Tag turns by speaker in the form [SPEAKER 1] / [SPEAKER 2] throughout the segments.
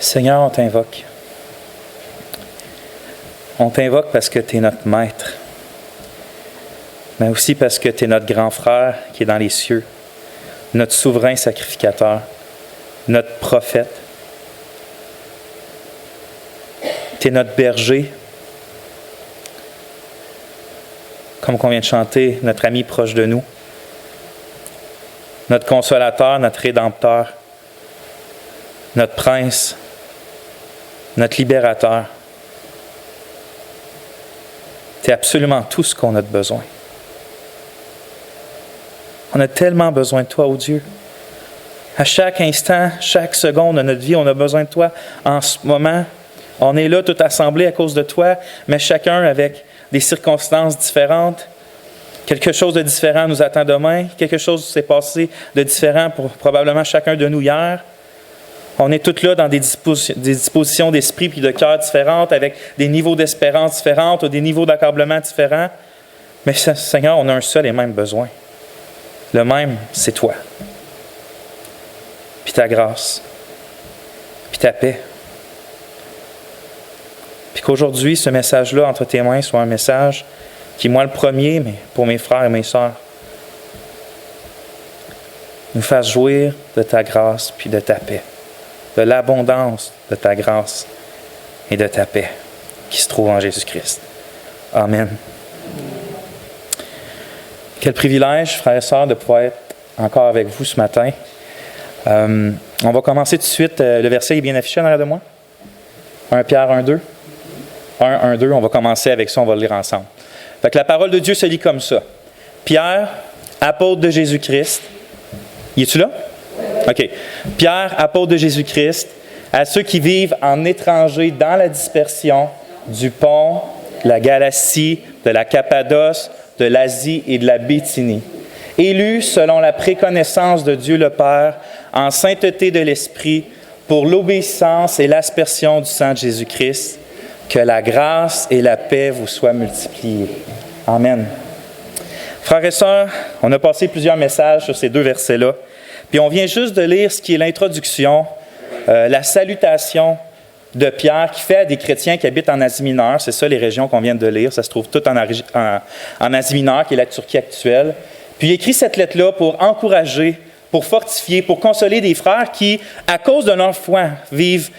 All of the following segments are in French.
[SPEAKER 1] Seigneur, on t'invoque. On t'invoque parce que tu es notre maître, mais aussi parce que tu es notre grand frère qui est dans les cieux, notre souverain sacrificateur, notre prophète. Tu es notre berger, comme on vient de chanter, notre ami proche de nous, notre consolateur, notre rédempteur, notre prince, notre libérateur. C'est absolument tout ce qu'on a de besoin. On a tellement besoin de toi, oh Dieu. À chaque instant, chaque seconde de notre vie, on a besoin de toi. En ce moment, on est là tout assemblés à cause de toi, mais chacun avec des circonstances différentes. Quelque chose de différent nous attend demain. Quelque chose s'est passé de différent pour probablement chacun de nous hier. On est tous là dans des dispositions d'esprit puis de cœur différentes, avec des niveaux d'espérance différents ou des niveaux d'accablement différents. Mais Seigneur, on a un seul et même besoin. Le même, c'est toi. Puis ta grâce. Puis ta paix. Puis qu'aujourd'hui, ce message-là entre tes mains soit un message qui, moi le premier, mais pour mes frères et mes sœurs, nous fasse jouir de ta grâce puis de ta paix. De l'abondance de ta grâce et de ta paix qui se trouve en Jésus-Christ. Amen. Quel privilège, frères et sœurs, de pouvoir être encore avec vous ce matin. On va commencer tout de suite. Le verset est bien affiché en arrière de moi. 1 Pierre 1,2. 1,2, on va commencer avec ça, on va le lire ensemble. Fait que la parole de Dieu se lit comme ça. Pierre, apôtre de Jésus-Christ. Y es-tu là? OK. Pierre, apôtre de Jésus-Christ, à ceux qui vivent en étrangers dans la dispersion du Pont, de la Galatie, de la Cappadoce, de l'Asie et de la Bithynie, élus selon la préconnaissance de Dieu le Père, en sainteté de l'Esprit, pour l'obéissance et l'aspersion du sang de Jésus-Christ, que la grâce et la paix vous soient multipliées. Amen. Frères et sœurs, on a passé plusieurs messages sur ces deux versets-là. Puis on vient juste de lire ce qui est l'introduction, la salutation de Pierre qui fait à des chrétiens qui habitent en Asie mineure. C'est ça les régions qu'on vient de lire. Ça se trouve tout en Asie mineure, qui est la Turquie actuelle. Puis il écrit cette lettre-là pour encourager, pour fortifier, pour consoler des frères qui, à cause de leur foi, vivent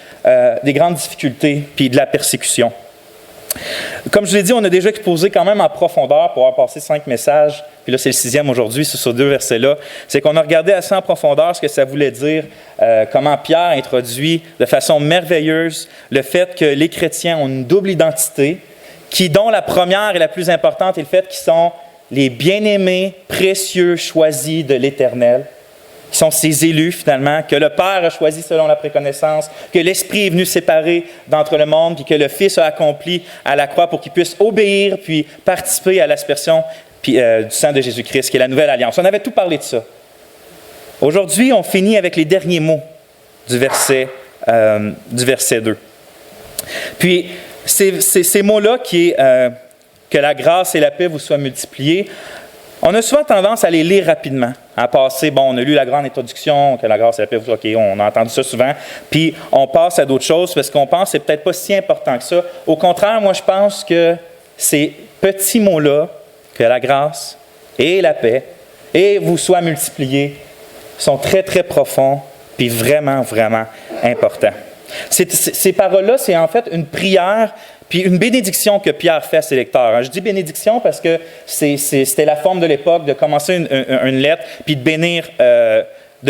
[SPEAKER 1] des grandes difficultés puis de la persécution. Comme je l'ai dit, on a déjà exposé quand même en profondeur pour avoir passé 5 messages, puis là c'est le 6e aujourd'hui, c'est sur 2 versets-là, c'est qu'on a regardé assez en profondeur ce que ça voulait dire, comment Pierre introduit de façon merveilleuse le fait que les chrétiens ont une double identité, dont la première et la plus importante est le fait qu'ils sont les bien-aimés, précieux, choisis de l'Éternel, qui sont ses élus finalement, que le Père a choisi selon la préconnaissance, que l'Esprit est venu séparer d'entre le monde, puis que le Fils a accompli à la croix pour qu'il puisse obéir, puis participer à l'aspersion du sang de Jésus-Christ, qui est la nouvelle alliance. On avait tout parlé de ça. Aujourd'hui, on finit avec les derniers mots du verset 2. Puis, ces mots-là qui est que la grâce et la paix vous soient multipliées, on a souvent tendance à les lire rapidement, à passer, on a lu la grande introduction, que la grâce et la paix, OK, on a entendu ça souvent, puis on passe à d'autres choses parce qu'on pense que c'est peut-être pas si important que ça. Au contraire, moi, je pense que ces petits mots-là, que la grâce et la paix, et vous soient multipliés, sont très, très profonds, puis vraiment, vraiment importants. Ces paroles-là, c'est en fait une prière puis une bénédiction que Pierre fait à ses lecteurs. Je dis bénédiction parce que c'était la forme de l'époque de commencer une lettre puis de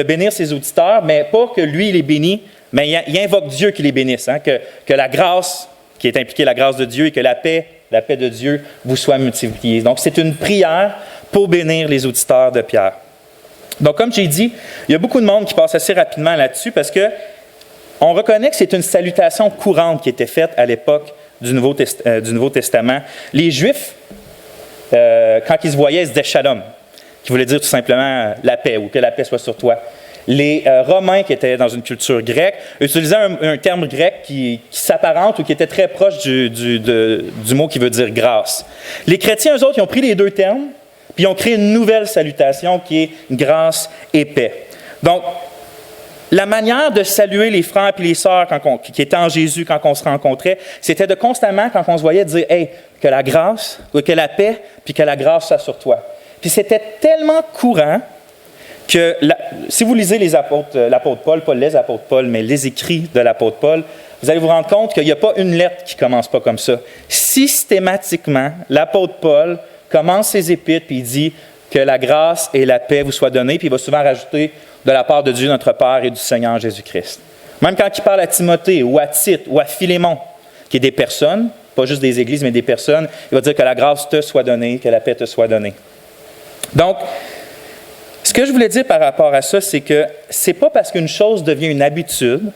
[SPEAKER 1] bénir ses auditeurs, mais pas que lui, il les bénit, mais il invoque Dieu qui les bénisse, que la grâce, qui est impliquée la grâce de Dieu, et que la paix de Dieu vous soit multipliée. Donc, c'est une prière pour bénir les auditeurs de Pierre. Donc, comme j'ai dit, il y a beaucoup de monde qui passe assez rapidement là-dessus parce que on reconnaît que c'est une salutation courante qui était faite à l'époque du Nouveau Testament. Les Juifs, quand ils se voyaient, ils se disaient « shalom », qui voulait dire tout simplement « la paix » ou « que la paix soit sur toi ». Les Romains, qui étaient dans une culture grecque, utilisaient un terme grec qui s'apparente ou qui était très proche du mot qui veut dire « grâce ». Les chrétiens, eux autres, ils ont pris les deux termes, puis ils ont créé une nouvelle salutation qui est « grâce et paix ». Donc, la manière de saluer les frères et les sœurs qui étaient en Jésus quand on se rencontrait, c'était de constamment, quand on se voyait, dire « Hey, que la grâce, que la paix, puis que la grâce soit sur toi. » Puis c'était tellement courant que, si vous lisez l'apôtre Paul, pas les apôtres Paul, mais les écrits de l'apôtre Paul, vous allez vous rendre compte qu'il n'y a pas une lettre qui ne commence pas comme ça. Systématiquement, l'apôtre Paul commence ses épîtres, puis il dit que la grâce et la paix vous soient données, puis il va souvent rajouter de la part de Dieu notre Père et du Seigneur Jésus-Christ. Même quand il parle à Timothée ou à Tite ou à Philémon, qui est des personnes, pas juste des églises, mais des personnes, il va dire que la grâce te soit donnée, que la paix te soit donnée. Donc, ce que je voulais dire par rapport à ça, c'est que ce n'est pas parce qu'une chose devient une habitude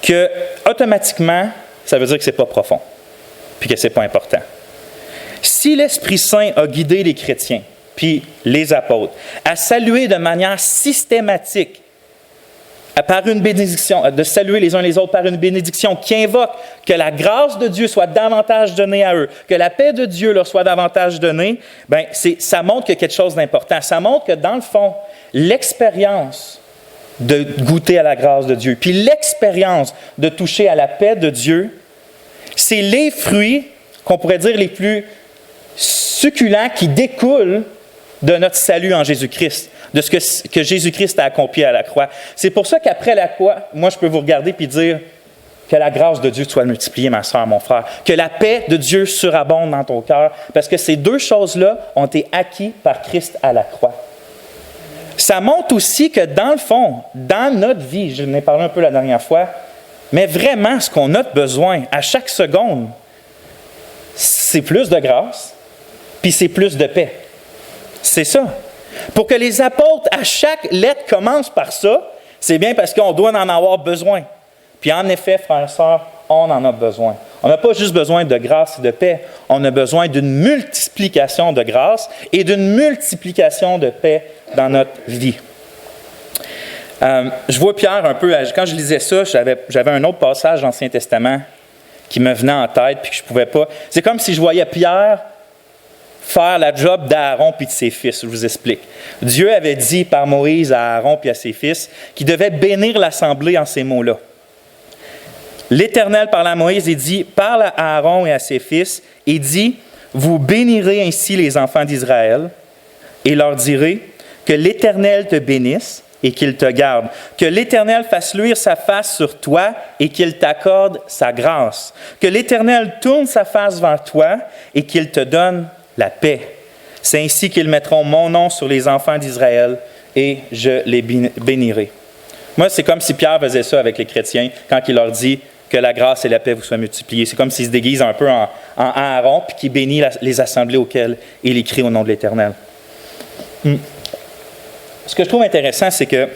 [SPEAKER 1] que, automatiquement, ça veut dire que ce n'est pas profond, puis que ce n'est pas important. Si l'Esprit Saint a guidé les chrétiens, puis les apôtres, à saluer de manière systématique, par une bénédiction, de saluer les uns les autres par une bénédiction qui invoque que la grâce de Dieu soit davantage donnée à eux, que la paix de Dieu leur soit davantage donnée, bien, ça montre qu'il y a quelque chose d'important. Ça montre que, dans le fond, l'expérience de goûter à la grâce de Dieu, puis l'expérience de toucher à la paix de Dieu, c'est les fruits, qu'on pourrait dire les plus succulents, qui découlent de notre salut en Jésus-Christ, de ce que Jésus-Christ a accompli à la croix. C'est pour ça qu'après la croix, moi, je peux vous regarder et dire que la grâce de Dieu soit multipliée, ma soeur, mon frère, que la paix de Dieu surabonde dans ton cœur, parce que ces deux choses-là ont été acquises par Christ à la croix. Ça montre aussi que, dans le fond, dans notre vie, je n'en ai parlé un peu la dernière fois, mais vraiment, ce qu'on a besoin à chaque seconde, c'est plus de grâce, puis c'est plus de paix. C'est ça. Pour que les apôtres, à chaque lettre, commencent par ça, c'est bien parce qu'on doit en avoir besoin. Puis en effet, frères et sœurs, on en a besoin. On n'a pas juste besoin de grâce et de paix, on a besoin d'une multiplication de grâce et d'une multiplication de paix dans notre vie. Je vois Pierre un peu, quand je lisais ça, j'avais un autre passage dans l'Ancien Testament qui me venait en tête puis que je ne pouvais pas. C'est comme si je voyais Pierre faire la job d'Aaron puis de ses fils. Je vous explique. Dieu avait dit par Moïse à Aaron puis à ses fils qu'il devait bénir l'assemblée en ces mots-là. L'Éternel parle à Moïse et dit, parle à Aaron et à ses fils et dit, vous bénirez ainsi les enfants d'Israël et leur direz que l'Éternel te bénisse et qu'il te garde, que l'Éternel fasse luire sa face sur toi et qu'il t'accorde sa grâce, que l'Éternel tourne sa face vers toi et qu'il te donne la paix. C'est ainsi qu'ils mettront mon nom sur les enfants d'Israël et je les bénirai. Moi, c'est comme si Pierre faisait ça avec les chrétiens quand il leur dit que la grâce et la paix vous soient multipliées. C'est comme s'il se déguise un peu en Aaron puis qu'il bénit les assemblées auxquelles il écrit au nom de l'Éternel. Ce que je trouve intéressant, c'est que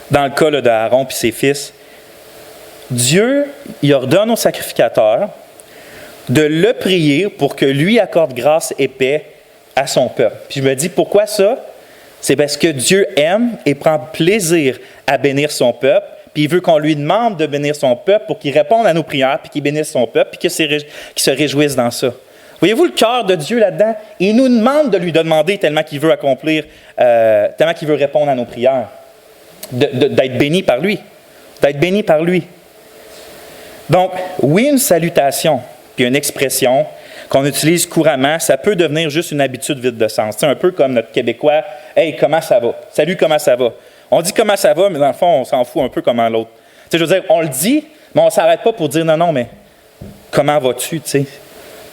[SPEAKER 1] dans le cas d'Aaron et ses fils, Dieu il ordonne au sacrificateur de le prier pour que lui accorde grâce et paix à son peuple. Puis je me dis, pourquoi ça? C'est parce que Dieu aime et prend plaisir à bénir son peuple, puis il veut qu'on lui demande de bénir son peuple pour qu'il réponde à nos prières, puis qu'il bénisse son peuple, puis qu'il se réjouisse dans ça. Voyez-vous le cœur de Dieu là-dedans? Il nous demande de lui demander tellement qu'il veut accomplir, tellement qu'il veut répondre à nos prières, d'être béni par lui, d'être béni par lui. Donc, oui, une salutation, puis une expression qu'on utilise couramment, ça peut devenir juste une habitude vide de sens. C'est un peu comme notre Québécois, « Hey, comment ça va? Salut, comment ça va? » On dit « comment ça va », mais dans le fond, on s'en fout un peu comment l'autre. Tu sais, je veux dire, on le dit, mais on ne s'arrête pas pour dire « Non, non, mais comment vas-tu? » Tu sais,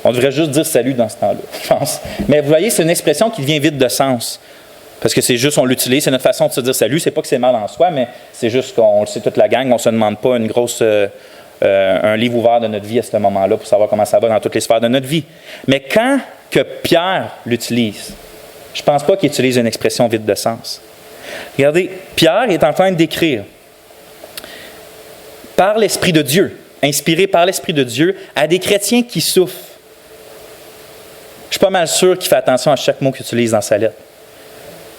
[SPEAKER 1] on devrait juste dire « salut » dans ce temps-là, je pense. Mais vous voyez, c'est une expression qui devient vide de sens. Parce que c'est juste, on l'utilise, c'est notre façon de se dire « salut ». C'est pas que c'est mal en soi, mais c'est juste qu'on le sait toute la gang, on ne se demande pas une grosse... un livre ouvert de notre vie à ce moment-là pour savoir comment ça va dans toutes les sphères de notre vie. Mais quand que Pierre l'utilise, je ne pense pas qu'il utilise une expression vide de sens. Regardez, Pierre est en train d'écrire par l'Esprit de Dieu, inspiré par l'Esprit de Dieu, à des chrétiens qui souffrent. Je suis pas mal sûr qu'il fait attention à chaque mot qu'il utilise dans sa lettre.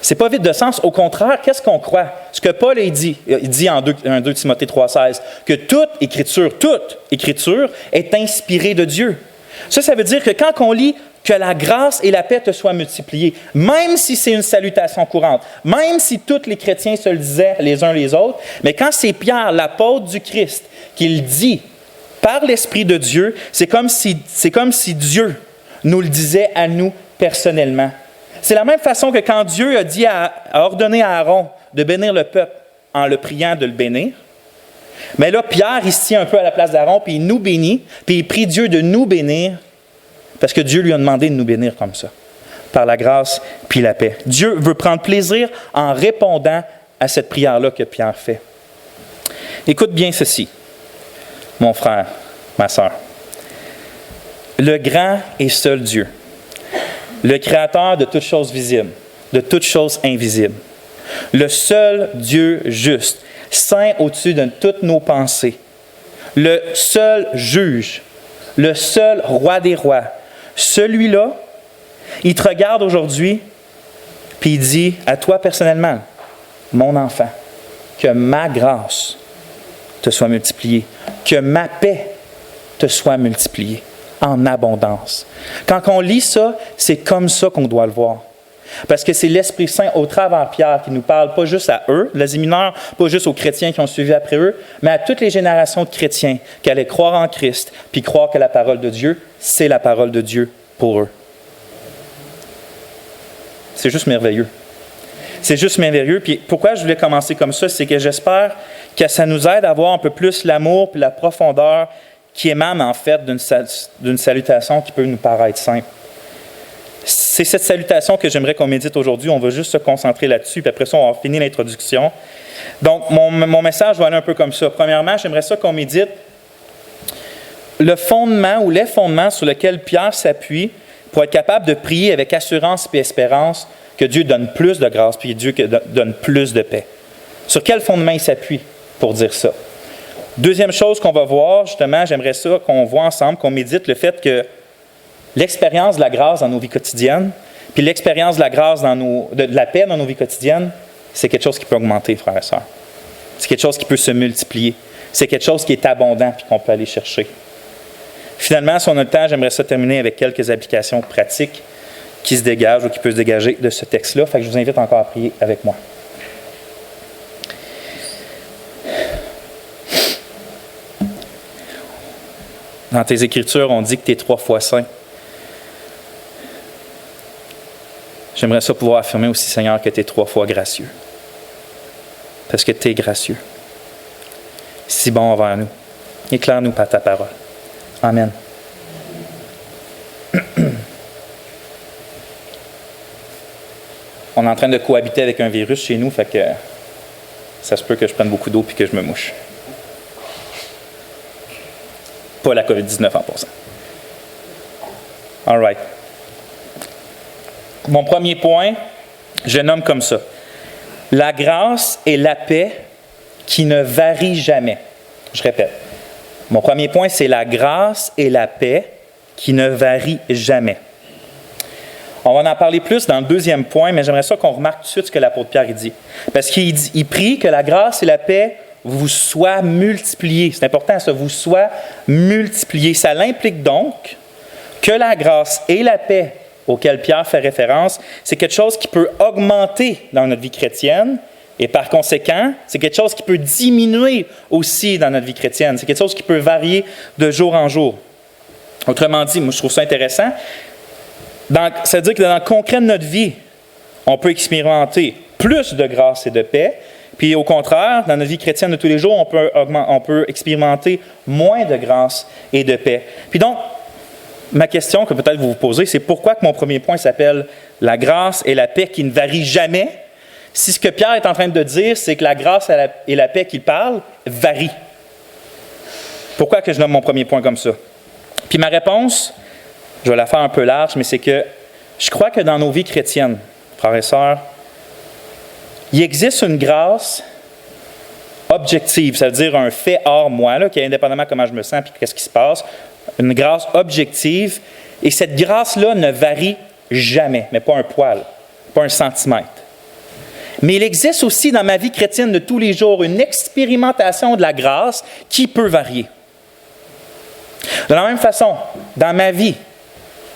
[SPEAKER 1] C'est pas vide de sens. Au contraire, qu'est-ce qu'on croit? Ce que Paul il dit en 2 Timothée 3,16, que toute écriture est inspirée de Dieu. Ça veut dire que quand on lit que la grâce et la paix te soient multipliées, même si c'est une salutation courante, même si tous les chrétiens se le disaient les uns les autres, mais quand c'est Pierre, l'apôtre du Christ, qui le dit par l'Esprit de Dieu, c'est comme si Dieu nous le disait à nous personnellement. C'est la même façon que quand Dieu a ordonné à Aaron de bénir le peuple en le priant de le bénir, mais là, Pierre, il se tient un peu à la place d'Aaron, puis il nous bénit, puis il prie Dieu de nous bénir, parce que Dieu lui a demandé de nous bénir comme ça, par la grâce puis la paix. Dieu veut prendre plaisir en répondant à cette prière-là que Pierre fait. Écoute bien ceci, mon frère, ma sœur. Le grand et seul Dieu, le Créateur de toutes choses visibles, de toutes choses invisibles, le seul Dieu juste, saint au-dessus de toutes nos pensées, le seul juge, le seul roi des rois, celui-là, il te regarde aujourd'hui, puis il dit à toi personnellement, mon enfant, que ma grâce te soit multipliée, que ma paix te soit multipliée en abondance. Quand on lit ça, c'est comme ça qu'on doit le voir. Parce que c'est l'Esprit Saint au travers Pierre qui nous parle, pas juste à eux, l'Asie mineure, pas juste aux chrétiens qui ont suivi après eux, mais à toutes les générations de chrétiens qui allaient croire en Christ, puis croire que la parole de Dieu, c'est la parole de Dieu pour eux. C'est juste merveilleux. C'est juste merveilleux. Puis pourquoi je voulais commencer comme ça, c'est que j'espère que ça nous aide à voir un peu plus l'amour et la profondeur qui émane en fait d'une salutation qui peut nous paraître simple. C'est cette salutation que j'aimerais qu'on médite aujourd'hui. On va juste se concentrer là-dessus, puis après ça, on va finir l'introduction. Donc, mon message va aller un peu comme ça. Premièrement, j'aimerais ça qu'on médite le fondement ou les fondements sur lesquels Pierre s'appuie pour être capable de prier avec assurance et espérance que Dieu donne plus de grâce, puis Dieu donne plus de paix. Sur quel fondement il s'appuie pour dire ça? Deuxième chose qu'on va voir, justement, j'aimerais ça qu'on voit ensemble, qu'on médite le fait que l'expérience de la grâce dans nos vies quotidiennes, puis l'expérience de la grâce de la paix dans nos vies quotidiennes, c'est quelque chose qui peut augmenter, frères et sœurs. C'est quelque chose qui peut se multiplier. C'est quelque chose qui est abondant puis qu'on peut aller chercher. Finalement, si on a le temps, j'aimerais ça terminer avec quelques applications pratiques qui se dégagent ou qui peuvent se dégager de ce texte-là. Fait que je vous invite encore à prier avec moi. Dans tes Écritures, on dit que tu es 3 fois saint. J'aimerais ça pouvoir affirmer aussi, Seigneur, que tu es 3 fois gracieux. Parce que tu es gracieux. Si bon envers nous. Éclaire-nous par ta parole. Amen. On est en train de cohabiter avec un virus chez nous, fait que ça se peut que je prenne beaucoup d'eau et que je me mouche. Pas la COVID-19 en passant. All right. Mon premier point, je nomme comme ça. La grâce et la paix qui ne varient jamais. Je répète. Mon premier point, c'est la grâce et la paix qui ne varient jamais. On va en parler plus dans le deuxième point, mais j'aimerais ça qu'on remarque tout de suite ce que l'apôtre Pierre dit. Parce qu'il prie que la grâce et la paix vous soient multipliées. C'est important, ça, vous soient multipliées. Ça l'implique donc que la grâce et la paix auxquelles Pierre fait référence, c'est quelque chose qui peut augmenter dans notre vie chrétienne et par conséquent, c'est quelque chose qui peut diminuer aussi dans notre vie chrétienne. C'est quelque chose qui peut varier de jour en jour. Autrement dit, moi je trouve ça intéressant. Ça veut dire que dans le concret de notre vie, on peut expérimenter plus de grâce et de paix. Puis au contraire, dans notre vie chrétienne de tous les jours, on peut expérimenter moins de grâce et de paix. Puis donc, ma question que peut-être vous vous posez, c'est pourquoi que mon premier point s'appelle « La grâce et la paix qui ne varient jamais », si ce que Pierre est en train de dire, c'est que la grâce et la paix qu'il parle varient. Pourquoi que je nomme mon premier point comme ça? Puis ma réponse, je vais la faire un peu large, mais c'est que je crois que dans nos vies chrétiennes, frères et sœurs, il existe une grâce objective, ça veut dire un fait hors moi, là, qui est indépendamment de comment je me sens et qu'est-ce qui se passe, une grâce objective, et cette grâce-là ne varie jamais, mais pas un poil, pas un centimètre. Mais il existe aussi dans ma vie chrétienne de tous les jours une expérimentation de la grâce qui peut varier. De la même façon, dans ma vie,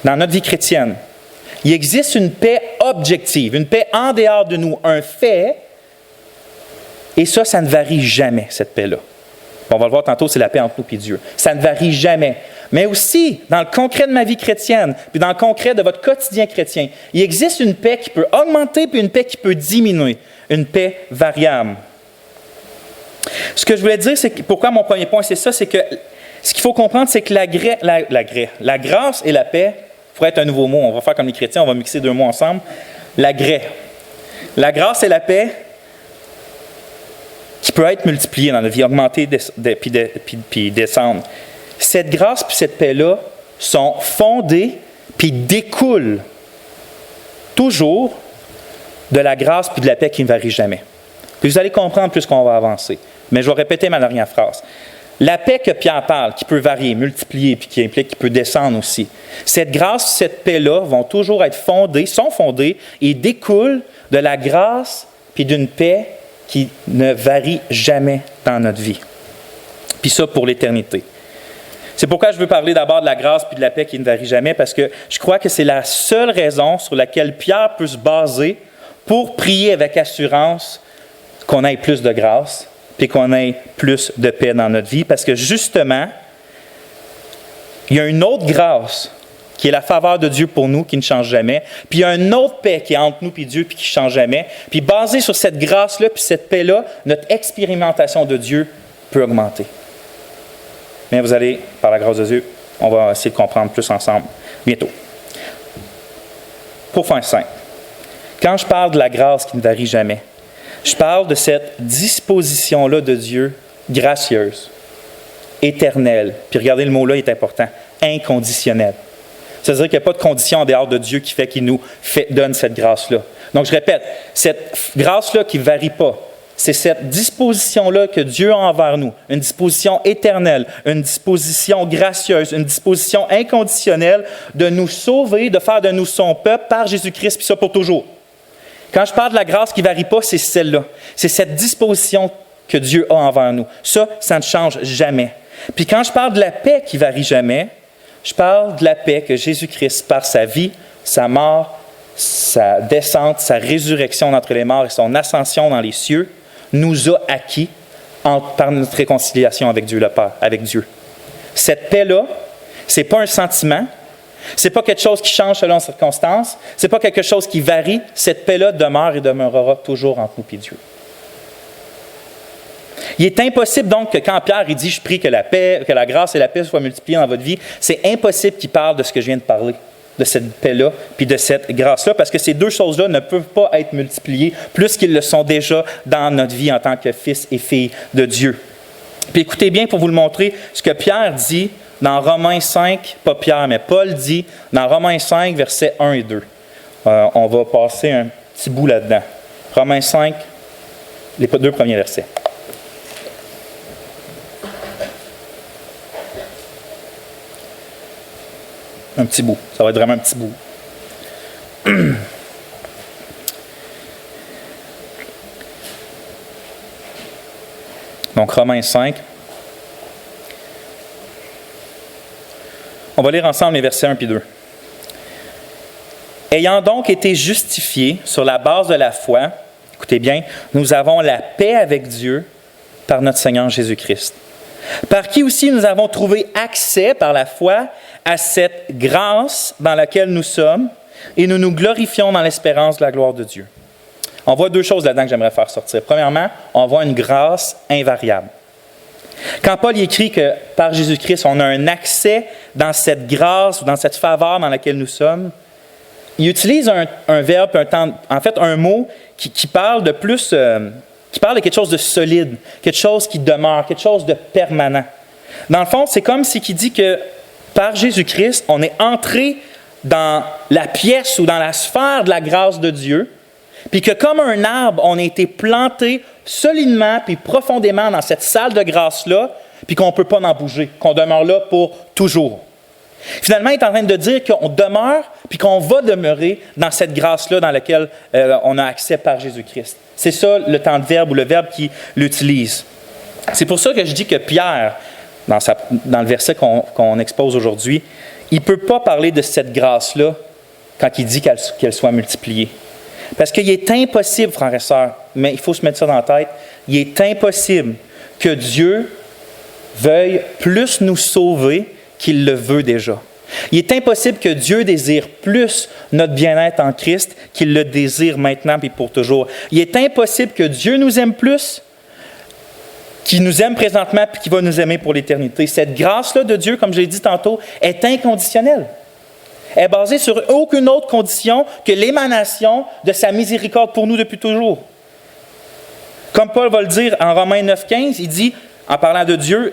[SPEAKER 1] dans notre vie chrétienne, il existe une paix objective, une paix en dehors de nous, un fait, et ça ne varie jamais, cette paix-là. On va le voir tantôt, c'est la paix entre nous et Dieu. Ça ne varie jamais. Mais aussi, dans le concret de ma vie chrétienne, puis dans le concret de votre quotidien chrétien, il existe une paix qui peut augmenter, puis une paix qui peut diminuer, une paix variable. Ce que je voulais dire, c'est que, pourquoi mon premier point, c'est ça, c'est que ce qu'il faut comprendre, c'est que la grâce et la paix, il faudrait être un nouveau mot, on va faire comme les chrétiens, on va mixer deux mots ensemble. La grâce et la paix, qui peut être multipliée dans la vie, augmenter puis descendre. Cette grâce et cette paix-là sont fondées puis découlent toujours de la grâce puis de la paix qui ne varie jamais. Puis vous allez comprendre plus qu'on va avancer. Mais je vais répéter ma dernière phrase. La paix que Pierre parle, qui peut varier, multiplier, puis qui implique, qui peut descendre aussi. Cette grâce, cette paix-là vont toujours être sont fondées et découlent de la grâce puis d'une paix qui ne varie jamais dans notre vie. Puis ça pour l'éternité. C'est pourquoi je veux parler d'abord de la grâce puis de la paix qui ne varie jamais, parce que je crois que c'est la seule raison sur laquelle Pierre peut se baser pour prier avec assurance qu'on ait plus de grâce puis qu'on ait plus de paix dans notre vie, parce que justement, il y a une autre grâce qui est la faveur de Dieu pour nous, qui ne change jamais, puis il y a une autre paix qui est entre nous et Dieu, puis qui ne change jamais. Puis basée sur cette grâce-là, puis cette paix-là, notre expérimentation de Dieu peut augmenter. Mais vous allez, par la grâce de Dieu, on va essayer de comprendre plus ensemble bientôt. Pour faire simple, quand je parle de la grâce qui ne varie jamais, je parle de cette disposition-là de Dieu gracieuse, éternelle. Puis regardez, le mot-là est important, inconditionnelle. C'est-à-dire qu'il n'y a pas de condition en dehors de Dieu qui fait qu'il nous donne cette grâce-là. Donc, je répète, cette grâce-là qui ne varie pas, c'est cette disposition-là que Dieu a envers nous, une disposition éternelle, une disposition gracieuse, une disposition inconditionnelle de nous sauver, de faire de nous son peuple par Jésus-Christ, puis ça pour toujours. Quand je parle de la grâce qui ne varie pas, c'est celle-là. C'est cette disposition que Dieu a envers nous. Ça ne change jamais. Puis quand je parle de la paix qui ne varie jamais, je parle de la paix que Jésus-Christ, par sa vie, sa mort, sa descente, sa résurrection d'entre les morts et son ascension dans les cieux, nous a acquis par notre réconciliation avec Dieu le Père, avec Dieu. Cette paix-là, ce n'est pas un sentiment, ce n'est pas quelque chose qui change selon les circonstances, ce n'est pas quelque chose qui varie, cette paix-là demeure et demeurera toujours entre nous et Dieu. Il est impossible donc que quand Pierre il dit « Je prie que la paix, que la grâce et la paix soient multipliées dans votre vie », c'est impossible qu'il parle de ce que je viens de parler, de cette paix-là, puis de cette grâce-là, parce que ces deux choses-là ne peuvent pas être multipliées plus qu'ils le sont déjà dans notre vie en tant que fils et filles de Dieu. Puis écoutez bien pour vous le montrer, ce que Pierre dit dans Romains 5, pas Pierre, mais Paul dit dans Romains 5, versets 1 et 2. On va passer un petit bout là-dedans. Romains 5, les deux premiers versets. Un petit bout. Ça va être vraiment un petit bout. Donc, Romains 5. On va lire ensemble les versets 1 et 2. Ayant donc été justifiés sur la base de la foi, écoutez bien, nous avons la paix avec Dieu par notre Seigneur Jésus-Christ, par qui aussi nous avons trouvé accès par la foi à cette grâce dans laquelle nous sommes et nous nous glorifions dans l'espérance de la gloire de Dieu. On voit deux choses là-dedans que j'aimerais faire sortir. Premièrement, on voit une grâce invariable. Quand Paul écrit que par Jésus-Christ, on a un accès dans cette grâce ou dans cette faveur dans laquelle nous sommes, il utilise un verbe, un mot qui parle de plus, qui parle de quelque chose de solide, quelque chose qui demeure, quelque chose de permanent. Dans le fond, c'est comme s'il dit que par Jésus-Christ, on est entré dans la pièce ou dans la sphère de la grâce de Dieu, puis que comme un arbre, on a été planté solidement puis profondément dans cette salle de grâce-là, puis qu'on ne peut pas en bouger, qu'on demeure là pour toujours. Finalement, il est en train de dire qu'on demeure puis qu'on va demeurer dans cette grâce-là dans laquelle on a accès par Jésus-Christ. C'est ça le temps de verbe ou le verbe qui l'utilise. C'est pour ça que je dis que Pierre, dans le verset qu'on expose aujourd'hui, il ne peut pas parler de cette grâce-là quand il dit qu'elle soit multipliée. Parce qu'il est impossible, frères et sœurs, mais il faut se mettre ça dans la tête, il est impossible que Dieu veuille plus nous sauver qu'il le veut déjà. Il est impossible que Dieu désire plus notre bien-être en Christ qu'il le désire maintenant et pour toujours. Il est impossible que Dieu nous aime plus, qu'il nous aime présentement et qu'il va nous aimer pour l'éternité. Cette grâce-là de Dieu, comme je l'ai dit tantôt, est inconditionnelle. Elle est basée sur aucune autre condition que l'émanation de sa miséricorde pour nous depuis toujours. Comme Paul va le dire en Romains 9,15, il dit, en parlant de Dieu,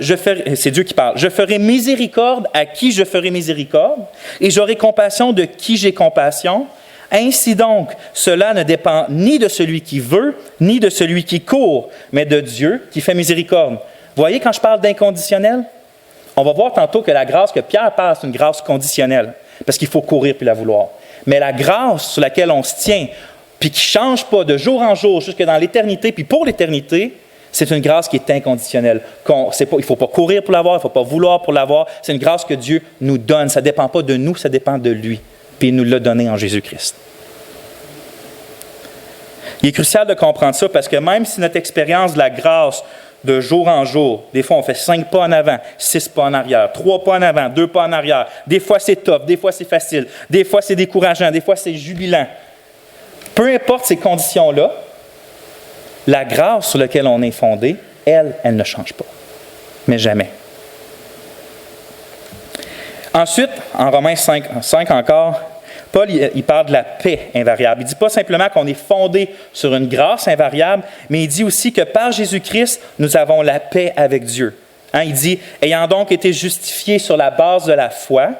[SPEAKER 1] c'est Dieu qui parle, « Je ferai miséricorde à qui je ferai miséricorde, et j'aurai compassion de qui j'ai compassion. Ainsi donc, cela ne dépend ni de celui qui veut, ni de celui qui court, mais de Dieu qui fait miséricorde. » Vous voyez, quand je parle d'inconditionnel, on va voir tantôt que la grâce que Pierre parle, c'est une grâce conditionnelle, parce qu'il faut courir puis la vouloir. Mais la grâce sur laquelle on se tient, puis qui ne change pas de jour en jour jusque dans l'éternité, puis pour l'éternité, c'est une grâce qui est inconditionnelle. Il ne faut pas courir pour l'avoir, il ne faut pas vouloir pour l'avoir. C'est une grâce que Dieu nous donne. Ça ne dépend pas de nous, ça dépend de lui. Puis il nous l'a donné en Jésus-Christ. Il est crucial de comprendre ça parce que même si notre expérience de la grâce de jour en jour, des fois on fait 5 pas en avant, 6 pas en arrière, 3 pas en avant, 2 pas en arrière. Des fois c'est tough, des fois c'est facile, des fois c'est décourageant, des fois c'est jubilant. Peu importe ces conditions-là, la grâce sur laquelle on est fondé, elle ne change pas. Mais jamais. Ensuite, en Romains 5 encore, Paul il parle de la paix invariable. Il ne dit pas simplement qu'on est fondé sur une grâce invariable, mais il dit aussi que par Jésus-Christ, nous avons la paix avec Dieu. Il dit, ayant donc été justifiés sur la base de la foi,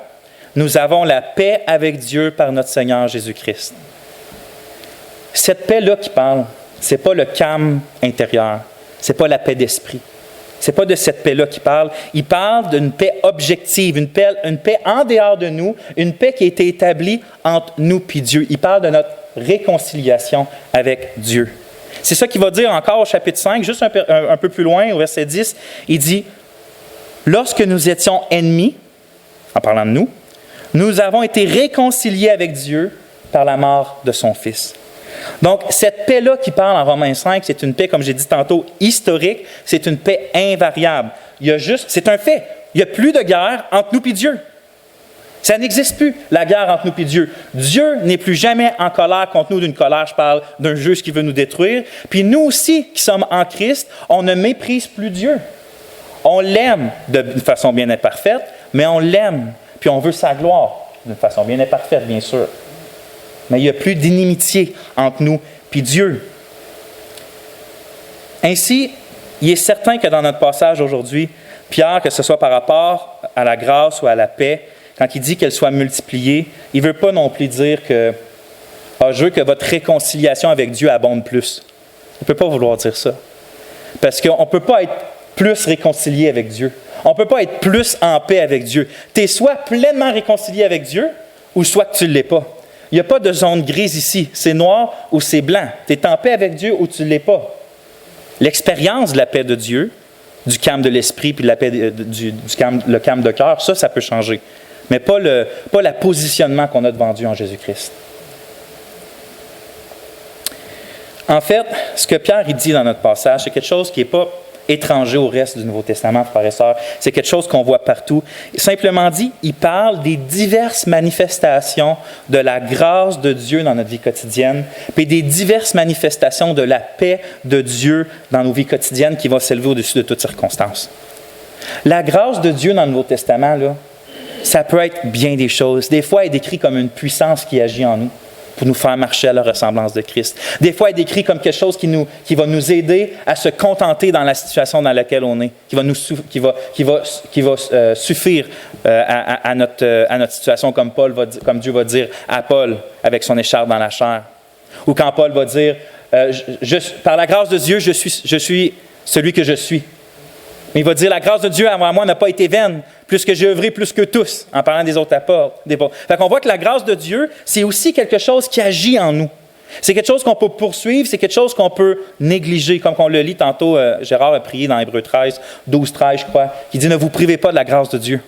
[SPEAKER 1] nous avons la paix avec Dieu par notre Seigneur Jésus-Christ. Cette paix-là qui parle, ce n'est pas le calme intérieur, ce n'est pas la paix d'esprit. Ce n'est pas de cette paix-là qu'il parle. Il parle d'une paix objective, une paix en dehors de nous, une paix qui a été établie entre nous et Dieu. Il parle de notre réconciliation avec Dieu. C'est ça qu'il va dire encore au chapitre 5, juste un peu plus loin, au verset 10. Il dit, « Lorsque nous étions ennemis, en parlant de nous, nous avons été réconciliés avec Dieu par la mort de son Fils. » Donc, cette paix-là qui parle en Romains 5, c'est une paix, comme j'ai dit tantôt, historique, c'est une paix invariable. C'est un fait. Il n'y a plus de guerre entre nous et Dieu. Ça n'existe plus, la guerre entre nous et Dieu. Dieu n'est plus jamais en colère contre nous, d'une colère, je parle d'un juge qui veut nous détruire. Puis nous aussi, qui sommes en Christ, on ne méprise plus Dieu. On l'aime d'une façon bien imparfaite, mais on l'aime, puis on veut sa gloire d'une façon bien imparfaite, bien sûr. Mais il n'y a plus d'inimitié entre nous et Dieu. Ainsi, il est certain que dans notre passage aujourd'hui, Pierre, que ce soit par rapport à la grâce ou à la paix, quand il dit qu'elle soit multipliée, il ne veut pas non plus dire que je veux que votre réconciliation avec Dieu abonde plus. Il ne peut pas vouloir dire ça. Parce qu'on ne peut pas être plus réconcilié avec Dieu. On ne peut pas être plus en paix avec Dieu. Tu es soit pleinement réconcilié avec Dieu, ou soit que tu ne l'es pas. Il n'y a pas de zone grise ici. C'est noir ou c'est blanc. Tu es en paix avec Dieu ou tu ne l'es pas. L'expérience de la paix de Dieu, du calme de l'esprit puis de la paix le calme de cœur, ça peut changer. Mais pas le positionnement qu'on a devant Dieu en Jésus-Christ. En fait, ce que Pierre il dit dans notre passage, c'est quelque chose qui n'est pas étranger au reste du Nouveau Testament, frères et sœurs. C'est quelque chose qu'on voit partout. Simplement dit, il parle des diverses manifestations de la grâce de Dieu dans notre vie quotidienne, puis des diverses manifestations de la paix de Dieu dans nos vies quotidiennes qui vont s'élever au-dessus de toutes circonstances. La grâce de Dieu dans le Nouveau Testament, là, ça peut être bien des choses. Des fois, elle est décrite comme une puissance qui agit en nous pour nous faire marcher à la ressemblance de Christ. Des fois, elle est décrite comme quelque chose qui va nous aider à se contenter dans la situation dans laquelle on est, qui va suffire à notre situation, comme Dieu va dire à Paul avec son écharpe dans la chair. Ou quand Paul va dire, par la grâce de Dieu, je suis celui que je suis. Mais il va dire, la grâce de Dieu avant moi n'a pas été vaine, plus que j'ai œuvré plus que tous, en parlant des autres apôtres. Fait qu'on voit que la grâce de Dieu, c'est aussi quelque chose qui agit en nous. C'est quelque chose qu'on peut poursuivre, c'est quelque chose qu'on peut négliger, comme on le lit tantôt, Gérard a prié dans Hébreux 13, 12-13, je crois, qui dit, ne vous privez pas de la grâce de Dieu.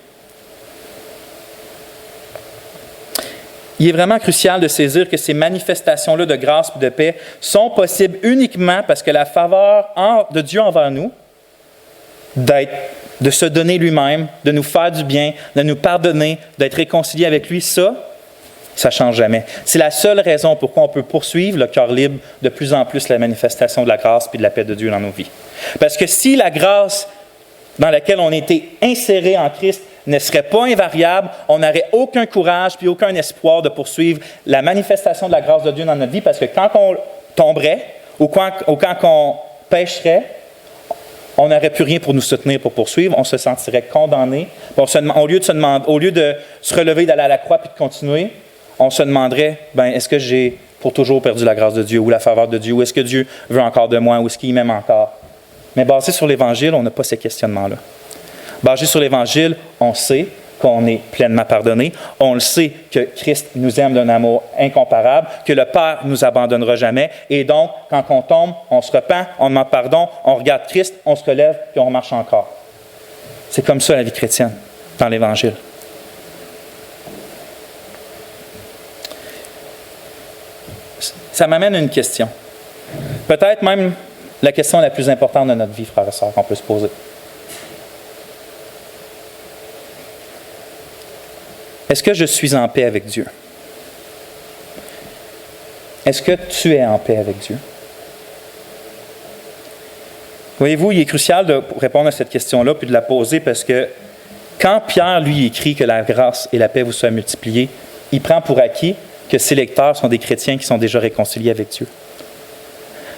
[SPEAKER 1] il est vraiment crucial de saisir que ces manifestations-là de grâce et de paix sont possibles uniquement parce que la faveur de Dieu envers nous, de se donner lui-même, de nous faire du bien, de nous pardonner, d'être réconcilié avec lui, ça ne change jamais. C'est la seule raison pourquoi on peut poursuivre le cœur libre de plus en plus la manifestation de la grâce et de la paix de Dieu dans nos vies. Parce que si la grâce dans laquelle on a été inséré en Christ ne serait pas invariable, on n'aurait aucun courage puis aucun espoir de poursuivre la manifestation de la grâce de Dieu dans notre vie, parce que quand on tomberait ou quand on pécherait, on n'aurait plus rien pour nous soutenir, pour poursuivre, on se sentirait condamné. Au lieu de se relever, d'aller à la croix puis de continuer, on se demanderait, est-ce que j'ai pour toujours perdu la grâce de Dieu ou la faveur de Dieu, ou est-ce que Dieu veut encore de moi, ou est-ce qu'il m'aime encore? Mais basé sur l'Évangile, on n'a pas ces questionnements-là. Basé sur l'Évangile, on sait qu'on est pleinement pardonné. On le sait que Christ nous aime d'un amour incomparable, que le Père ne nous abandonnera jamais. Et donc, quand on tombe, on se repent, on demande pardon, on regarde Christ, on se relève, puis on marche encore. C'est comme ça la vie chrétienne, dans l'Évangile. Ça m'amène à une question. Peut-être même la question la plus importante de notre vie, frères et sœurs, qu'on peut se poser. Est-ce que je suis en paix avec Dieu? Est-ce que tu es en paix avec Dieu? Voyez-vous, il est crucial de répondre à cette question-là puis de la poser, parce que quand Pierre, lui, écrit que la grâce et la paix vous soient multipliées, il prend pour acquis que ses lecteurs sont des chrétiens qui sont déjà réconciliés avec Dieu.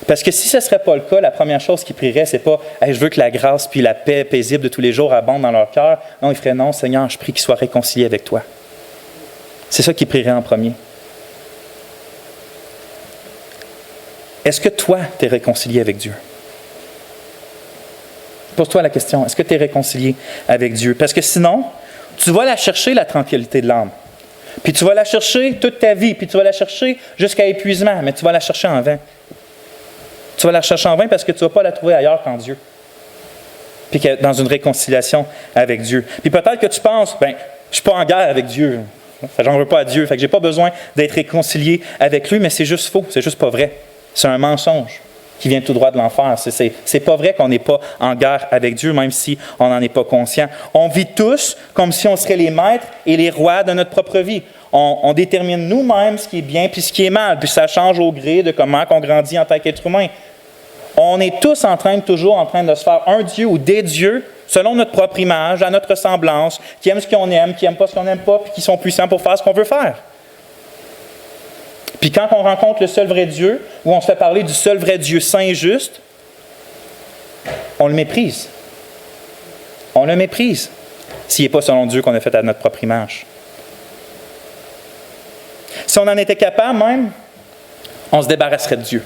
[SPEAKER 1] Parce que si ce ne serait pas le cas, la première chose qu'il prierait, ce n'est pas « je veux que la grâce puis la paix paisible de tous les jours abondent dans leur cœur ». Non, il ferait « non, Seigneur, je prie qu'ils soient réconciliés avec toi ». C'est ça qu'il prierait en premier. Est-ce que toi, tu es réconcilié avec Dieu? Pose-toi la question, est-ce que tu es réconcilié avec Dieu? Parce que sinon, tu vas la chercher, la tranquillité de l'âme. Puis tu vas la chercher toute ta vie, puis tu vas la chercher jusqu'à épuisement, mais tu vas la chercher en vain. Tu vas la chercher en vain parce que tu ne vas pas la trouver ailleurs qu'en Dieu. Puis dans une réconciliation avec Dieu. Puis peut-être que tu penses, je ne suis pas en guerre avec Dieu. J'en veux pas à Dieu. Fait que je n'ai pas besoin d'être réconcilié avec lui, mais c'est juste faux. C'est juste pas vrai. C'est un mensonge qui vient tout droit de l'enfer. C'est pas vrai qu'on n'est pas en guerre avec Dieu, même si on n'en est pas conscient. On vit tous comme si on serait les maîtres et les rois de notre propre vie. On détermine nous-mêmes ce qui est bien puis ce qui est mal, puis ça change au gré de comment on grandit en tant qu'être humain. On est tous toujours en train de se faire un Dieu ou des dieux selon notre propre image, à notre ressemblance, qui aiment ce qu'on aime, qui n'aiment pas ce qu'on n'aime pas, puis qui sont puissants pour faire ce qu'on veut faire. Puis quand on rencontre le seul vrai Dieu, ou on se fait parler du seul vrai Dieu saint et juste, on le méprise. On le méprise s'il n'est pas selon Dieu qu'on a fait à notre propre image. Si on en était capable même, on se débarrasserait de Dieu.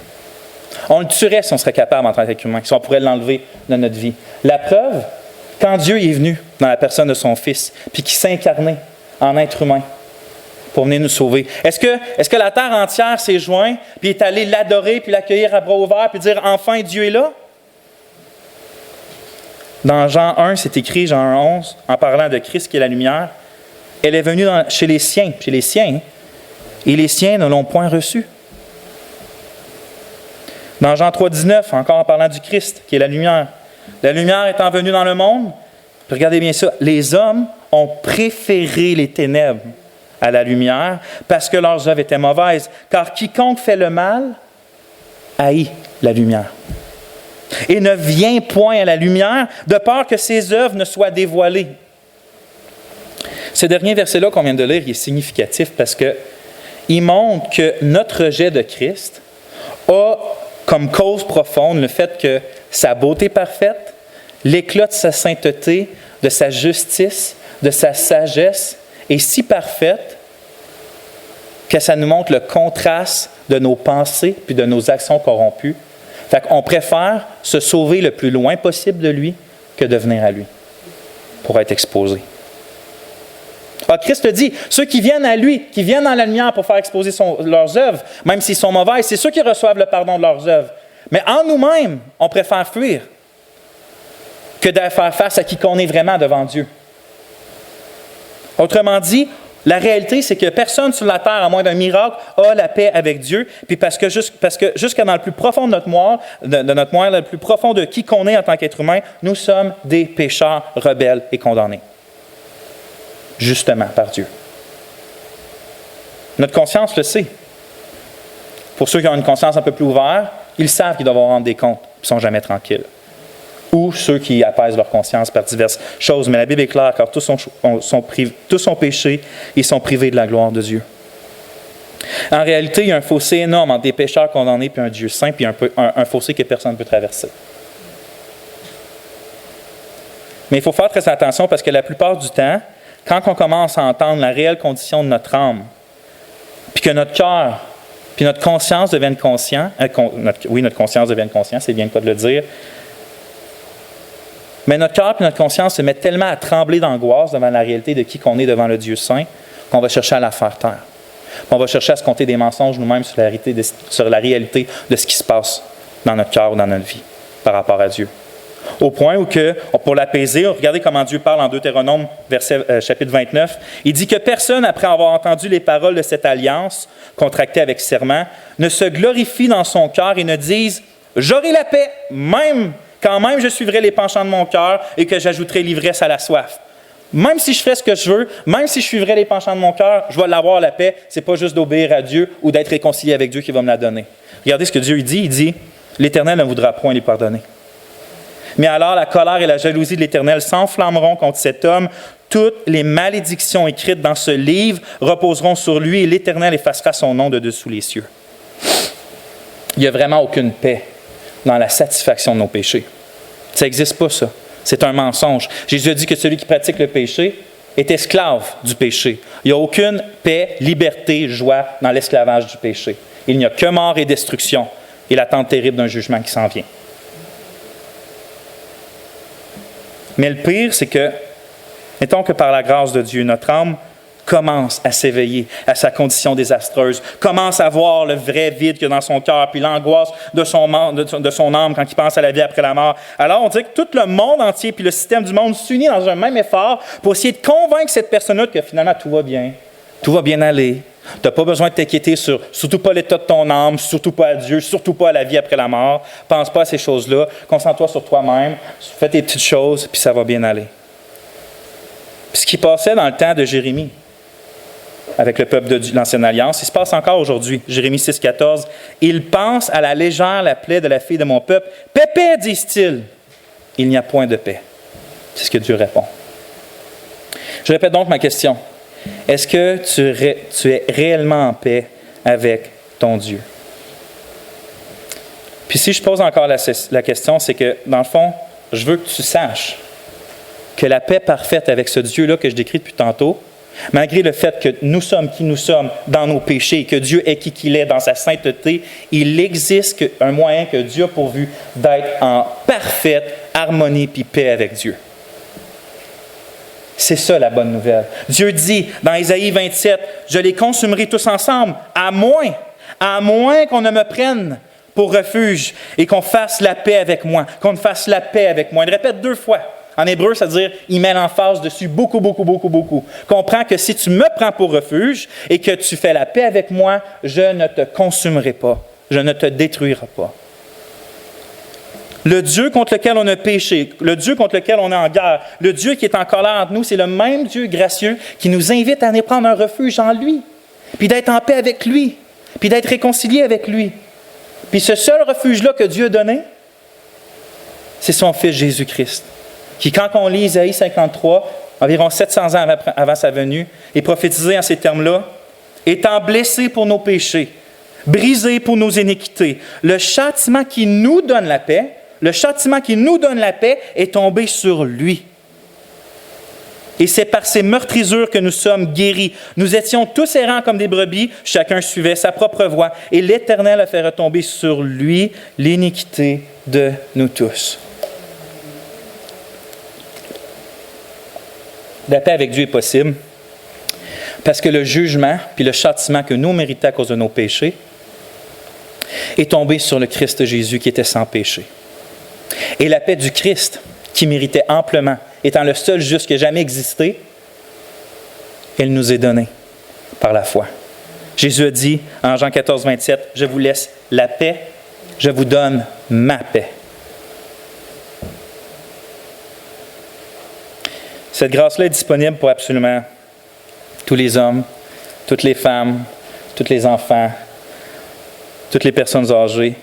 [SPEAKER 1] On le tuerait si on serait capable en tant qu'être humain, si on pourrait l'enlever de notre vie. La preuve, quand Dieu est venu dans la personne de son Fils, puis qu'il s'est incarné en être humain pour venir nous sauver, est-ce que la terre entière s'est jointe, puis est allée l'adorer, puis l'accueillir à bras ouverts, puis dire « Enfin, Dieu est là » ? Dans Jean 1, c'est écrit, Jean 1, 11, en parlant de Christ qui est la lumière, elle est venue chez les siens, et les siens ne l'ont point reçue. Dans Jean 3, 19, encore en parlant du Christ, qui est la lumière étant venue dans le monde, regardez bien ça, les hommes ont préféré les ténèbres à la lumière parce que leurs œuvres étaient mauvaises. Car quiconque fait le mal haït la lumière et ne vient point à la lumière de peur que ses œuvres ne soient dévoilées. Ce dernier verset-là qu'on vient de lire, il est significatif parce qu'il montre que notre rejet de Christ a comme cause profonde le fait que sa beauté parfaite, l'éclat de sa sainteté, de sa justice, de sa sagesse est si parfaite que ça nous montre le contraste de nos pensées puis de nos actions corrompues. Fait qu'on préfère se sauver le plus loin possible de lui que de venir à lui pour être exposé. Alors Christ dit, ceux qui viennent à lui, qui viennent dans la lumière pour faire exposer leurs œuvres, même s'ils sont mauvais, c'est ceux qui reçoivent le pardon de leurs œuvres. Mais en nous-mêmes, on préfère fuir que de faire face à qui qu'on est vraiment devant Dieu. Autrement dit, La réalité, c'est que personne sur la terre, à moins d'un miracle, a la paix avec Dieu. Puis parce que jusqu'à dans le plus profond de notre moi, le plus profond de qui qu'on est en tant qu'être humain, nous sommes des pécheurs rebelles et condamnés. Justement, par Dieu. Notre conscience le sait. Pour ceux qui ont une conscience un peu plus ouverte, ils savent qu'ils doivent rendre des comptes et ne sont jamais tranquilles. Ou ceux qui apaisent leur conscience par diverses choses. Mais la Bible est claire, car tous sont péchés et sont privés de la gloire de Dieu. En réalité, il y a un fossé énorme entre des pécheurs condamnés et un Dieu saint, puis un fossé que personne ne peut traverser. Mais il faut faire très attention parce que la plupart du temps, quand on commence à entendre la réelle condition de notre âme, puis que notre cœur, puis notre conscience deviennent conscients, notre conscience devienne consciente, c'est bien le cas de le dire, mais notre cœur et notre conscience se mettent tellement à trembler d'angoisse devant la réalité de qui qu'on est devant le Dieu saint qu'on va chercher à la faire taire. On va chercher à se compter des mensonges nous-mêmes sur la réalité de ce qui se passe dans notre cœur ou dans notre vie par rapport à Dieu. Au point où, pour l'apaiser, regardez comment Dieu parle en Deutéronome, chapitre 29. Il dit que personne, après avoir entendu les paroles de cette alliance contractée avec serment, ne se glorifie dans son cœur et ne dise « J'aurai la paix, quand même je suivrai les penchants de mon cœur et que j'ajouterai l'ivresse à la soif. » Même si je ferais ce que je veux, même si je suivrais les penchants de mon cœur, je vais l'avoir la paix. Ce n'est pas juste d'obéir à Dieu ou d'être réconcilié avec Dieu qui va me la donner. Regardez ce que Dieu dit. Il dit « L'Éternel ne voudra point les pardonner. » Mais alors la colère et la jalousie de l'Éternel s'enflammeront contre cet homme. Toutes les malédictions écrites dans ce livre reposeront sur lui et l'Éternel effacera son nom de dessous les cieux. Il n'y a vraiment aucune paix dans la satisfaction de nos péchés. Ça n'existe pas, ça. C'est un mensonge. Jésus a dit que celui qui pratique le péché est esclave du péché. Il n'y a aucune paix, liberté, joie dans l'esclavage du péché. Il n'y a que mort et destruction et l'attente terrible d'un jugement qui s'en vient. Mais le pire, c'est que, mettons que par la grâce de Dieu, notre âme commence à s'éveiller à sa condition désastreuse, commence à voir le vrai vide qu'il y a dans son cœur, puis l'angoisse de son âme quand il pense à la vie après la mort. Alors, on dirait que tout le monde entier, puis le système du monde s'unit dans un même effort pour essayer de convaincre cette personne-là que finalement, tout va bien aller. Tu n'as pas besoin de t'inquiéter sur surtout pas l'état de ton âme, surtout pas à Dieu, surtout pas à la vie après la mort. Pense pas à ces choses-là. Concentre-toi sur toi-même. Fais tes petites choses, puis ça va bien aller. Puis ce qui passait dans le temps de Jérémie, avec le peuple de l'Ancienne Alliance, il se passe encore aujourd'hui. Jérémie 6,14. « Ils pensent à la légère la plaie de la fille de mon peuple. Paix, disent-ils. Il n'y a point de paix. » C'est ce que Dieu répond. Je répète donc ma question. Est-ce que tu es réellement en paix avec ton Dieu? Puis si je pose encore la question, c'est que, dans le fond, je veux que tu saches que la paix parfaite avec ce Dieu-là que je décris depuis tantôt, malgré le fait que nous sommes qui nous sommes dans nos péchés et que Dieu est qui qu'il est dans sa sainteté, il existe un moyen que Dieu a pourvu d'être en parfaite harmonie puis paix avec Dieu. C'est ça la bonne nouvelle. Dieu dit dans Ésaïe 27, « Je les consumerai tous ensemble, à moins qu'on ne me prenne pour refuge et qu'on fasse la paix avec moi, qu'on fasse la paix avec moi. » Il répète 2 fois. En hébreu, c'est-à-dire, il met l'emphase dessus beaucoup. Comprends que si tu me prends pour refuge et que tu fais la paix avec moi, je ne te consumerai pas, je ne te détruirai pas. Le Dieu contre lequel on a péché, le Dieu contre lequel on est en guerre, le Dieu qui est en colère entre nous, c'est le même Dieu gracieux qui nous invite à aller prendre un refuge en lui, puis d'être en paix avec lui, puis d'être réconcilié avec lui. Puis ce seul refuge-là que Dieu a donné, c'est son Fils Jésus-Christ, qui, quand on lit Isaïe 53, environ 700 ans avant sa venue, est prophétisé en ces termes-là, « Étant blessé pour nos péchés, brisé pour nos iniquités, le châtiment qui nous donne la paix, est tombé sur lui. Et c'est par ses meurtrissures que nous sommes guéris. Nous étions tous errants comme des brebis, chacun suivait sa propre voie, et l'Éternel a fait retomber sur lui l'iniquité de nous tous. » La paix avec Dieu est possible parce que le jugement puis le châtiment que nous méritions à cause de nos péchés est tombé sur le Christ Jésus qui était sans péché. Et la paix du Christ, qui méritait amplement, étant le seul juste qui ait jamais existé, elle nous est donnée. par la foi. Jésus a dit en Jean 14, 27, « Je vous laisse la paix, je vous donne ma paix. » Cette grâce-là est disponible pour absolument tous les hommes, toutes les femmes, tous les enfants, toutes les personnes âgées,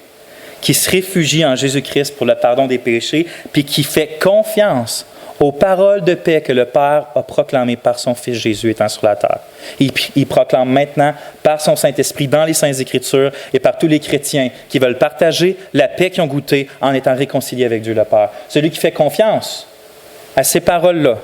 [SPEAKER 1] qui se réfugient en Jésus-Christ pour le pardon des péchés, puis qui fait confiance aux paroles de paix que le Père a proclamées par son Fils Jésus étant sur la terre. Il proclame maintenant par son Saint-Esprit dans les Saintes Écritures et par tous les chrétiens qui veulent partager la paix qu'ils ont goûtée en étant réconciliés avec Dieu le Père. Celui qui fait confiance à ces paroles-là,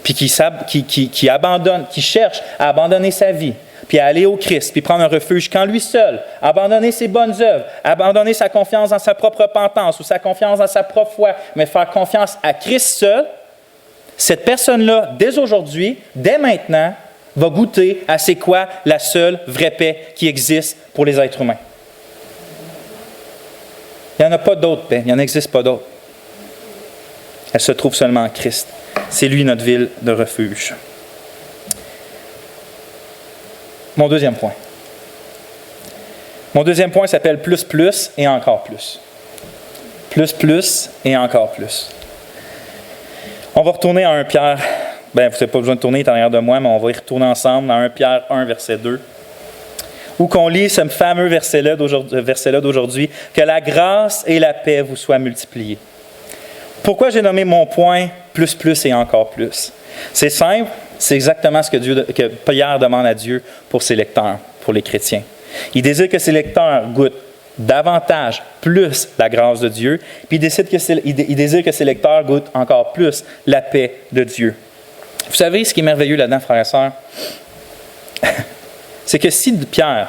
[SPEAKER 1] puis qui abandonne, qui cherche à abandonner sa vie, puis à aller au Christ, puis prendre un refuge quand lui seul, abandonner ses bonnes œuvres, abandonner sa confiance dans sa propre repentance ou sa confiance dans sa propre foi, mais faire confiance à Christ seul, cette personne-là, dès aujourd'hui, dès maintenant, va goûter à c'est quoi la seule vraie paix qui existe pour les êtres humains. Il n'y en a pas d'autre paix, il n'en existe pas d'autre. Elle se trouve seulement en Christ. C'est lui notre ville de refuge. Mon deuxième point. Mon deuxième point s'appelle plus, plus et encore plus. Plus, plus et encore plus. On va retourner à 1 Pierre. Vous n'avez pas besoin de tourner, il est en arrière de moi, mais on va y retourner ensemble dans 1 Pierre 1, verset 2. Où qu'on lit ce fameux verset-là d'aujourd'hui, que la grâce et la paix vous soient multipliées. Pourquoi j'ai nommé mon point plus, plus et encore plus? C'est simple, c'est exactement ce que Pierre demande à Dieu pour ses lecteurs, pour les chrétiens. Il désire que ses lecteurs goûtent davantage, plus la grâce de Dieu, puis il désire que ses lecteurs goûtent encore plus la paix de Dieu. Vous savez ce qui est merveilleux là-dedans, frères et sœurs? C'est que si Pierre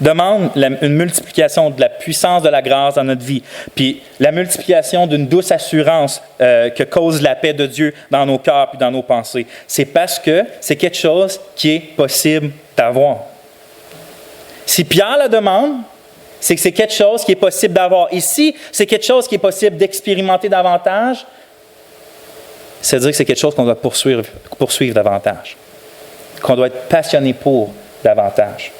[SPEAKER 1] demande une multiplication de la puissance de la grâce dans notre vie, puis la multiplication d'une douce assurance que cause la paix de Dieu dans nos cœurs et dans nos pensées, c'est parce que c'est quelque chose qui est possible d'avoir. Si Pierre le demande, c'est que c'est quelque chose qui est possible d'avoir. Ici, c'est quelque chose qui est possible d'expérimenter davantage. C'est-à-dire que c'est quelque chose qu'on doit poursuivre davantage, qu'on doit être passionné pour davantage.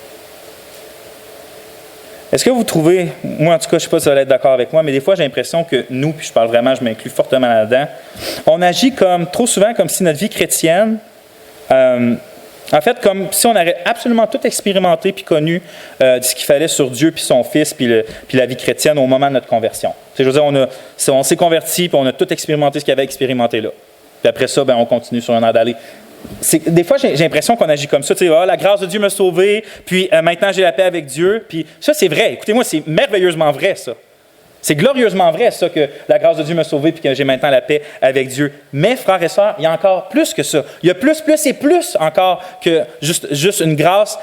[SPEAKER 1] Est-ce que vous trouvez, moi en tout cas, je ne sais pas si vous allez être d'accord avec moi, mais des fois j'ai l'impression que nous, puis je parle vraiment, je m'inclus fortement là-dedans, on agit trop souvent comme si notre vie chrétienne, en fait, comme si on avait absolument tout expérimenté puis connu ce qu'il fallait sur Dieu puis son Fils puis la vie chrétienne au moment de notre conversion. Je veux dire, on s'est converti puis on a tout expérimenté ce qu'il y avait expérimenté là. Puis après ça, on continue sur un an d'aller. Des fois, j'ai l'impression qu'on agit comme ça. La grâce de Dieu m'a sauvé, puis maintenant j'ai la paix avec Dieu. Puis ça, c'est vrai. Écoutez-moi, c'est merveilleusement vrai, ça. C'est glorieusement vrai, ça, que la grâce de Dieu m'a sauvé puis que j'ai maintenant la paix avec Dieu. Mais, frères et sœurs, il y a encore plus que ça. Il y a plus et plus encore que juste une grâce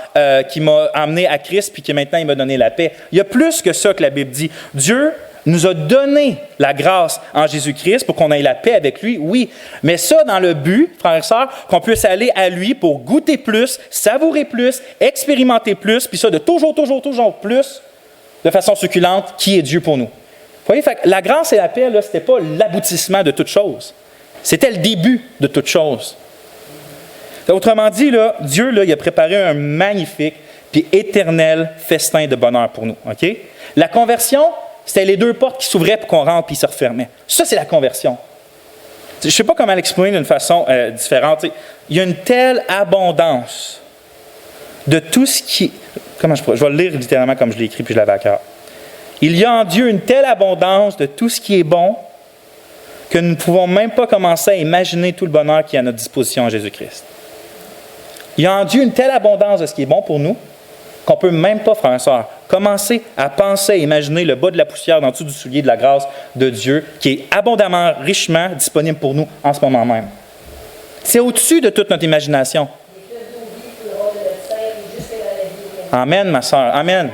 [SPEAKER 1] qui m'a amené à Christ puis que maintenant il m'a donné la paix. Il y a plus que ça que la Bible dit. Dieu nous a donné la grâce en Jésus-Christ pour qu'on ait la paix avec lui, oui. Mais ça, dans le but, frères et sœurs, qu'on puisse aller à lui pour goûter plus, savourer plus, expérimenter plus, puis ça de toujours plus, de façon succulente, qui est Dieu pour nous. Vous voyez, fait que la grâce et la paix, ce n'était pas l'aboutissement de toute chose. C'était le début de toute chose. Autrement dit, Dieu il a préparé un magnifique puis éternel festin de bonheur pour nous. OK? La conversion, c'était les deux portes qui s'ouvraient pour qu'on rentre puis se refermaient. Ça, c'est la conversion. Je ne sais pas comment l'exprimer d'une façon différente. Il y a une telle abondance de tout ce qui... Je vais le lire littéralement comme je l'ai écrit puis je l'avais à cœur. Il y a en Dieu une telle abondance de tout ce qui est bon que nous ne pouvons même pas commencer à imaginer tout le bonheur qui est à notre disposition en Jésus-Christ. Il y a en Dieu une telle abondance de ce qui est bon pour nous qu'on ne peut même pas, frères et sœurs, commencer à penser, à imaginer le bas de la poussière dans dessous du soulier de la grâce de Dieu qui est abondamment, richement disponible pour nous en ce moment même. C'est au-dessus de toute notre imagination. Amen, ma sœur. Amen.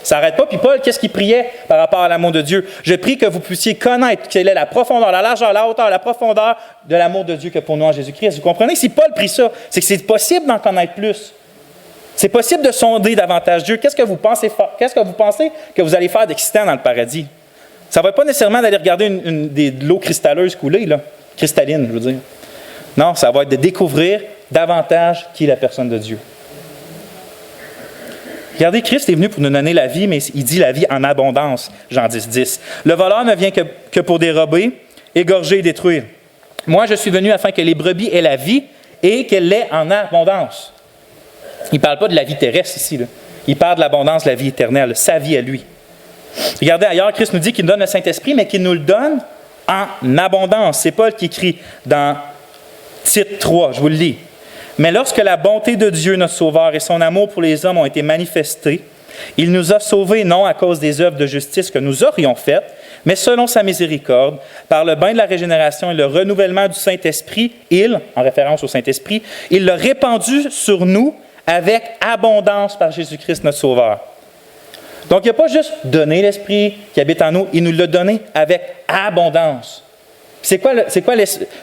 [SPEAKER 1] Ça n'arrête pas. Puis Paul, qu'est-ce qu'il priait par rapport à l'amour de Dieu? Je prie que vous puissiez connaître quelle est la profondeur, la largeur, la hauteur, la profondeur de l'amour de Dieu que pour nous en Jésus-Christ. Vous comprenez? Si Paul prie ça, c'est que c'est possible d'en connaître plus. C'est possible de sonder davantage Dieu. Qu'est-ce que vous pensez que vous allez faire d'excitant dans le paradis? Ça ne va pas nécessairement d'aller regarder de l'eau cristalleuse couler, cristalline, je veux dire. Non, ça va être de découvrir davantage qui est la personne de Dieu. Regardez, Christ est venu pour nous donner la vie, mais il dit la vie en abondance, Jean 10, 10. Le voleur ne vient que pour dérober, égorger et détruire. Moi, je suis venu afin que les brebis aient la vie et qu'elle l'ait en abondance. Il ne parle pas de la vie terrestre ici, là. Il parle de l'abondance de la vie éternelle, sa vie à lui. Regardez ailleurs, Christ nous dit qu'il nous donne le Saint-Esprit, mais qu'il nous le donne en abondance. C'est Paul qui écrit dans Tite 3, je vous le lis. Mais lorsque la bonté de Dieu, notre Sauveur, et son amour pour les hommes ont été manifestés, il nous a sauvés non à cause des œuvres de justice que nous aurions faites, mais selon sa miséricorde, par le bain de la régénération et le renouvellement du Saint-Esprit, en référence au Saint-Esprit, il l'a répandu sur nous avec abondance par Jésus-Christ, notre Sauveur. Donc, il n'a pas juste donné l'Esprit qui habite en nous, il nous l'a donné avec abondance. C'est quoi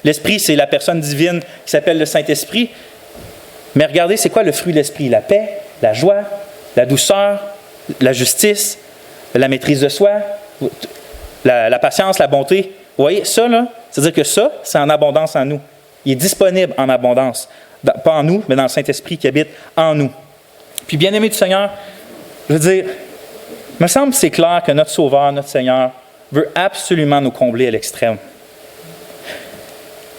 [SPEAKER 1] l'Esprit? C'est la personne divine qui s'appelle le Saint-Esprit. Mais regardez, c'est quoi le fruit de l'Esprit? La paix, la joie, la douceur, la justice, la maîtrise de soi, la patience, la bonté. Vous voyez, ça, là, c'est-à-dire que ça, c'est en abondance en nous. Il est disponible en abondance. Pas en nous, mais dans le Saint-Esprit qui habite en nous. Puis, bien-aimé du Seigneur, je veux dire, il me semble que c'est clair que notre Sauveur, notre Seigneur, veut absolument nous combler à l'extrême.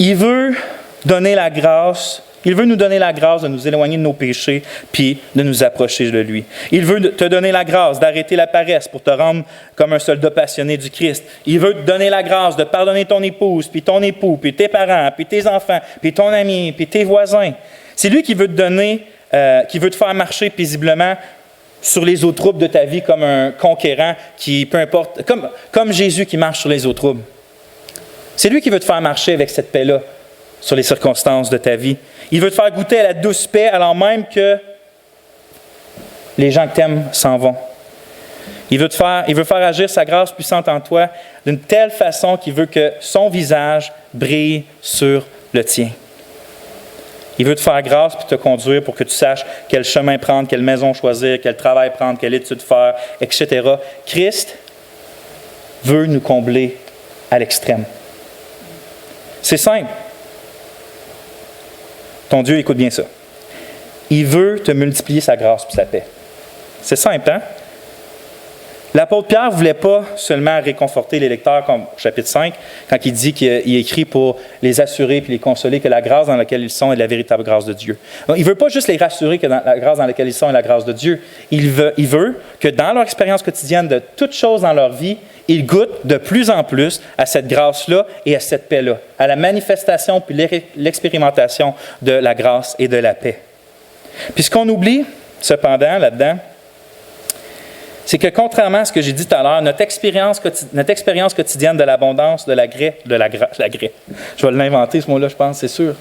[SPEAKER 1] Il veut donner la grâce. Il veut nous donner la grâce de nous éloigner de nos péchés puis de nous approcher de lui. Il veut te donner la grâce d'arrêter la paresse pour te rendre comme un soldat passionné du Christ. Il veut te donner la grâce de pardonner ton épouse, puis ton époux, puis tes parents, puis tes enfants, puis ton ami, puis tes voisins. C'est lui qui veut te donner, qui veut te faire marcher paisiblement sur les eaux troubles de ta vie comme un conquérant qui, peu importe, comme Jésus qui marche sur les eaux troubles. C'est lui qui veut te faire marcher avec cette paix-là sur les circonstances de ta vie. Il veut te faire goûter à la douce paix alors même que les gens que tu aimes s'en vont. Il veut faire agir sa grâce puissante en toi d'une telle façon qu'il veut que son visage brille sur le tien. Il veut te faire grâce puis te conduire pour que tu saches quel chemin prendre, quelle maison choisir, quel travail prendre, quelle étude faire, etc. Christ veut nous combler à l'extrême. C'est simple. Ton Dieu, écoute bien ça. Il veut te multiplier sa grâce et sa paix. C'est simple, hein? L'apôtre Pierre ne voulait pas seulement réconforter les lecteurs, comme au chapitre 5, quand il dit qu'il écrit pour les assurer et les consoler que la grâce dans laquelle ils sont est la véritable grâce de Dieu. Donc, il ne veut pas juste les rassurer que la grâce dans laquelle ils sont est la grâce de Dieu. Il veut que dans leur expérience quotidienne de toutes choses dans leur vie, ils goûtent de plus en plus à cette grâce-là et à cette paix-là, à la manifestation puis l'expérimentation de la grâce et de la paix. Puis ce qu'on oublie, cependant, là-dedans, c'est que contrairement à ce que j'ai dit tout à l'heure, notre expérience quotidienne de l'abondance, de la grâce, je vais l'inventer ce mot-là, je pense, c'est sûr.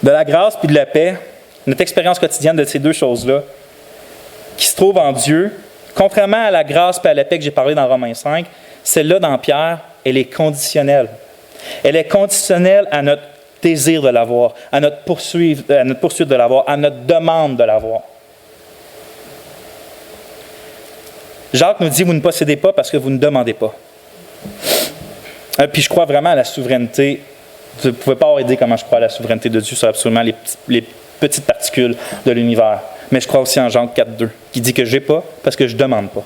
[SPEAKER 1] De la grâce puis de la paix, notre expérience quotidienne de ces deux choses-là, qui se trouvent en Dieu, contrairement à la grâce et à la paix que j'ai parlé dans Romains 5, celle-là dans Pierre, elle est conditionnelle. Elle est conditionnelle à notre désir de l'avoir, à notre poursuite de l'avoir, à notre demande de l'avoir. Jacques nous dit, vous ne possédez pas parce que vous ne demandez pas. Puis je crois vraiment à la souveraineté. Vous ne pouvez pas avoir idée comment je crois à la souveraineté de Dieu sur absolument les petites particules de l'univers. Mais je crois aussi en Jean 4,2, qui dit que je n'ai pas parce que je ne demande pas.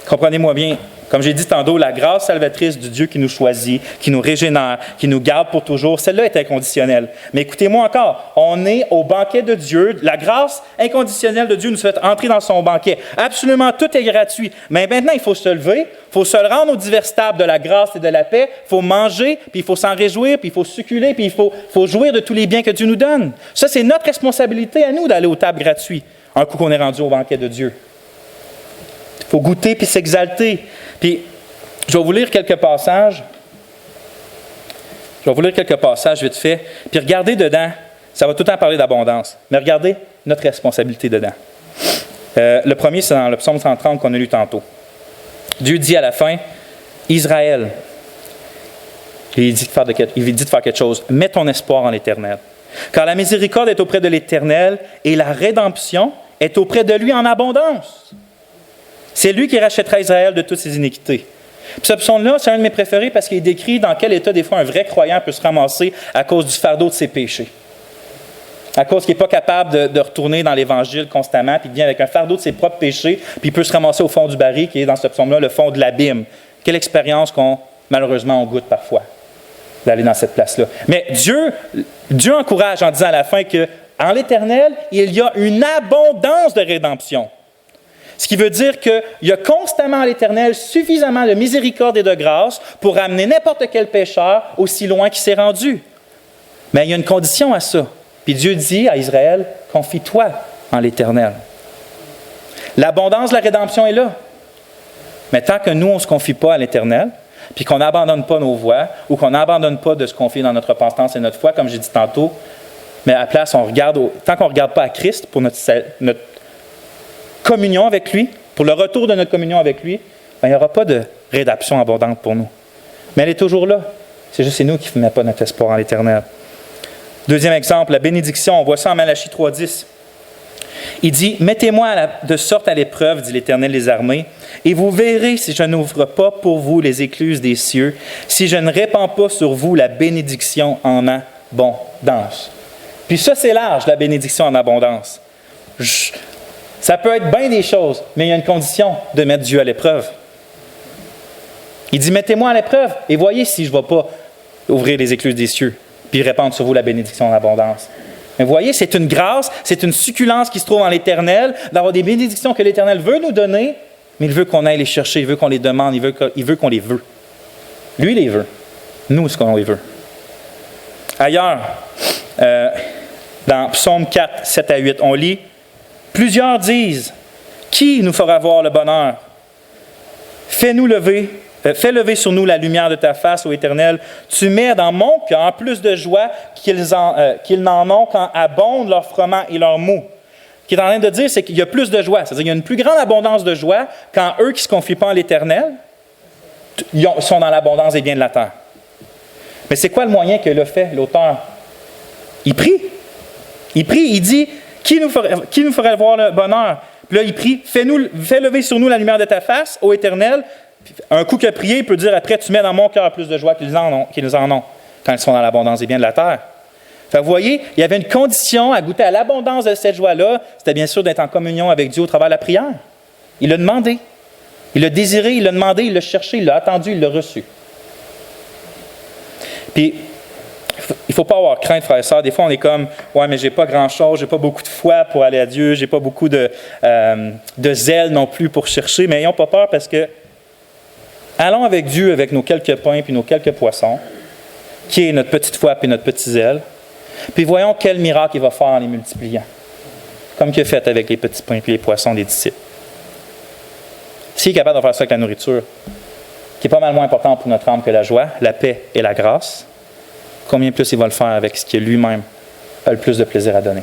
[SPEAKER 1] Comprenez-moi bien, comme j'ai dit tantôt, la grâce salvatrice du Dieu qui nous choisit, qui nous régénère, qui nous garde pour toujours, celle-là est inconditionnelle. Mais écoutez-moi encore, on est au banquet de Dieu. La grâce inconditionnelle de Dieu nous fait entrer dans son banquet. Absolument tout est gratuit. Mais maintenant, il faut se lever, il faut se rendre aux diverses tables de la grâce et de la paix, il faut manger, puis il faut s'en réjouir, puis il faut succuler, puis il faut jouir de tous les biens que Dieu nous donne. Ça, c'est notre responsabilité à nous d'aller aux tables gratuites, un coup qu'on est rendu au banquet de Dieu. Il faut goûter puis s'exalter. Puis, je vais vous lire quelques passages. Vite fait. Puis regardez dedans, ça va tout le temps parler d'abondance, mais regardez notre responsabilité dedans. Le premier, c'est dans le psaume 130 qu'on a lu tantôt. Dieu dit à la fin, Israël, il dit de faire quelque chose. Mets ton espoir en l'Éternel. Car la miséricorde est auprès de l'Éternel et la rédemption est auprès de lui en abondance. C'est lui qui rachètera Israël de toutes ses iniquités. Puis ce psaume-là, c'est un de mes préférés parce qu'il décrit dans quel état, des fois, un vrai croyant peut se ramasser à cause du fardeau de ses péchés. à cause qu'il n'est pas capable de retourner dans l'Évangile constamment, puis il vient avec un fardeau de ses propres péchés, puis il peut se ramasser au fond du baril, qui est dans ce psaume-là, le fond de l'abîme. Quelle expérience malheureusement, on goûte parfois, d'aller dans cette place-là. Mais Dieu encourage en disant à la fin qu'en l'Éternel, il y a une abondance de rédemption. Ce qui veut dire qu'il y a constamment à l'Éternel suffisamment de miséricorde et de grâce pour amener n'importe quel pécheur aussi loin qu'il s'est rendu. Mais il y a une condition à ça. Puis Dieu dit à Israël, confie-toi en l'Éternel. L'abondance de la rédemption est là. Mais tant que nous, on ne se confie pas à l'Éternel, puis qu'on n'abandonne pas nos voies, ou qu'on n'abandonne pas de se confier dans notre repentance et notre foi, comme j'ai dit tantôt, mais à la place, tant qu'on ne regarde pas à Christ pour notre communion avec lui, pour le retour de notre communion avec lui, il n'y aura pas de rédemption abondante pour nous. Mais elle est toujours là. C'est juste nous qui ne mettons pas notre espoir en l'Éternel. Deuxième exemple, la bénédiction. On voit ça en Malachie 3,10. Il dit « Mettez-moi de sorte à l'épreuve, dit l'Éternel des armées, et vous verrez si je n'ouvre pas pour vous les écluses des cieux, si je ne répands pas sur vous la bénédiction en abondance. » Puis ça, c'est large, la bénédiction en abondance. Ça peut être bien des choses, mais il y a une condition de mettre Dieu à l'épreuve. Il dit « Mettez-moi à l'épreuve, et voyez si je ne vais pas ouvrir les écluses des cieux, puis répandre sur vous la bénédiction en abondance. » Mais vous voyez, c'est une grâce, c'est une succulence qui se trouve en l'Éternel, d'avoir des bénédictions que l'Éternel veut nous donner, mais il veut qu'on aille les chercher, il veut qu'on les demande, il veut qu'on les veut. Lui, il les veut. Nous, ce qu'on les veut. Ailleurs, dans Psaume 4, 7 à 8, on lit « Plusieurs disent, qui nous fera voir le bonheur? Fais lever sur nous la lumière de ta face, ô Éternel. Tu mets dans mon cœur plus de joie qu'ils n'en ont quand abondent leur froment et leur mou. » Ce qu'il est en train de dire, c'est qu'il y a plus de joie. C'est-à-dire qu'il y a une plus grande abondance de joie quand eux qui ne se confient pas en l'Éternel sont dans l'abondance des biens de la terre. Mais c'est quoi le moyen que l'a fait l'auteur? Il prie. Il prie, il dit, qui nous ferait voir le bonheur? Puis là, il prie, fais lever sur nous la lumière de ta face, ô Éternel. Un coup qu'il a prié, il peut dire après, tu mets dans mon cœur plus de joie qu'ils en ont quand ils sont dans l'abondance des biens de la terre. Fait que vous voyez, il y avait une condition à goûter à l'abondance de cette joie-là, c'était bien sûr d'être en communion avec Dieu au travers de la prière. Il l'a demandé. Il l'a désiré, il l'a demandé, il l'a cherché, il l'a attendu, il l'a reçu. Puis, il ne faut pas avoir crainte, frères et sœurs. Des fois, on est comme, ouais, mais j'ai pas grand-chose, j'ai pas beaucoup de foi pour aller à Dieu, j'ai pas beaucoup de zèle non plus pour chercher, mais n'ayons pas peur parce que allons avec Dieu avec nos quelques pains puis nos quelques poissons, qui est notre petite foi puis notre petit zèle, puis voyons quel miracle il va faire en les multipliant, comme il a fait avec les petits pains puis les poissons des disciples. S'il est capable de faire ça avec la nourriture, qui est pas mal moins important pour notre âme que la joie, la paix et la grâce, combien plus il va le faire avec ce qui lui-même a le plus de plaisir à donner.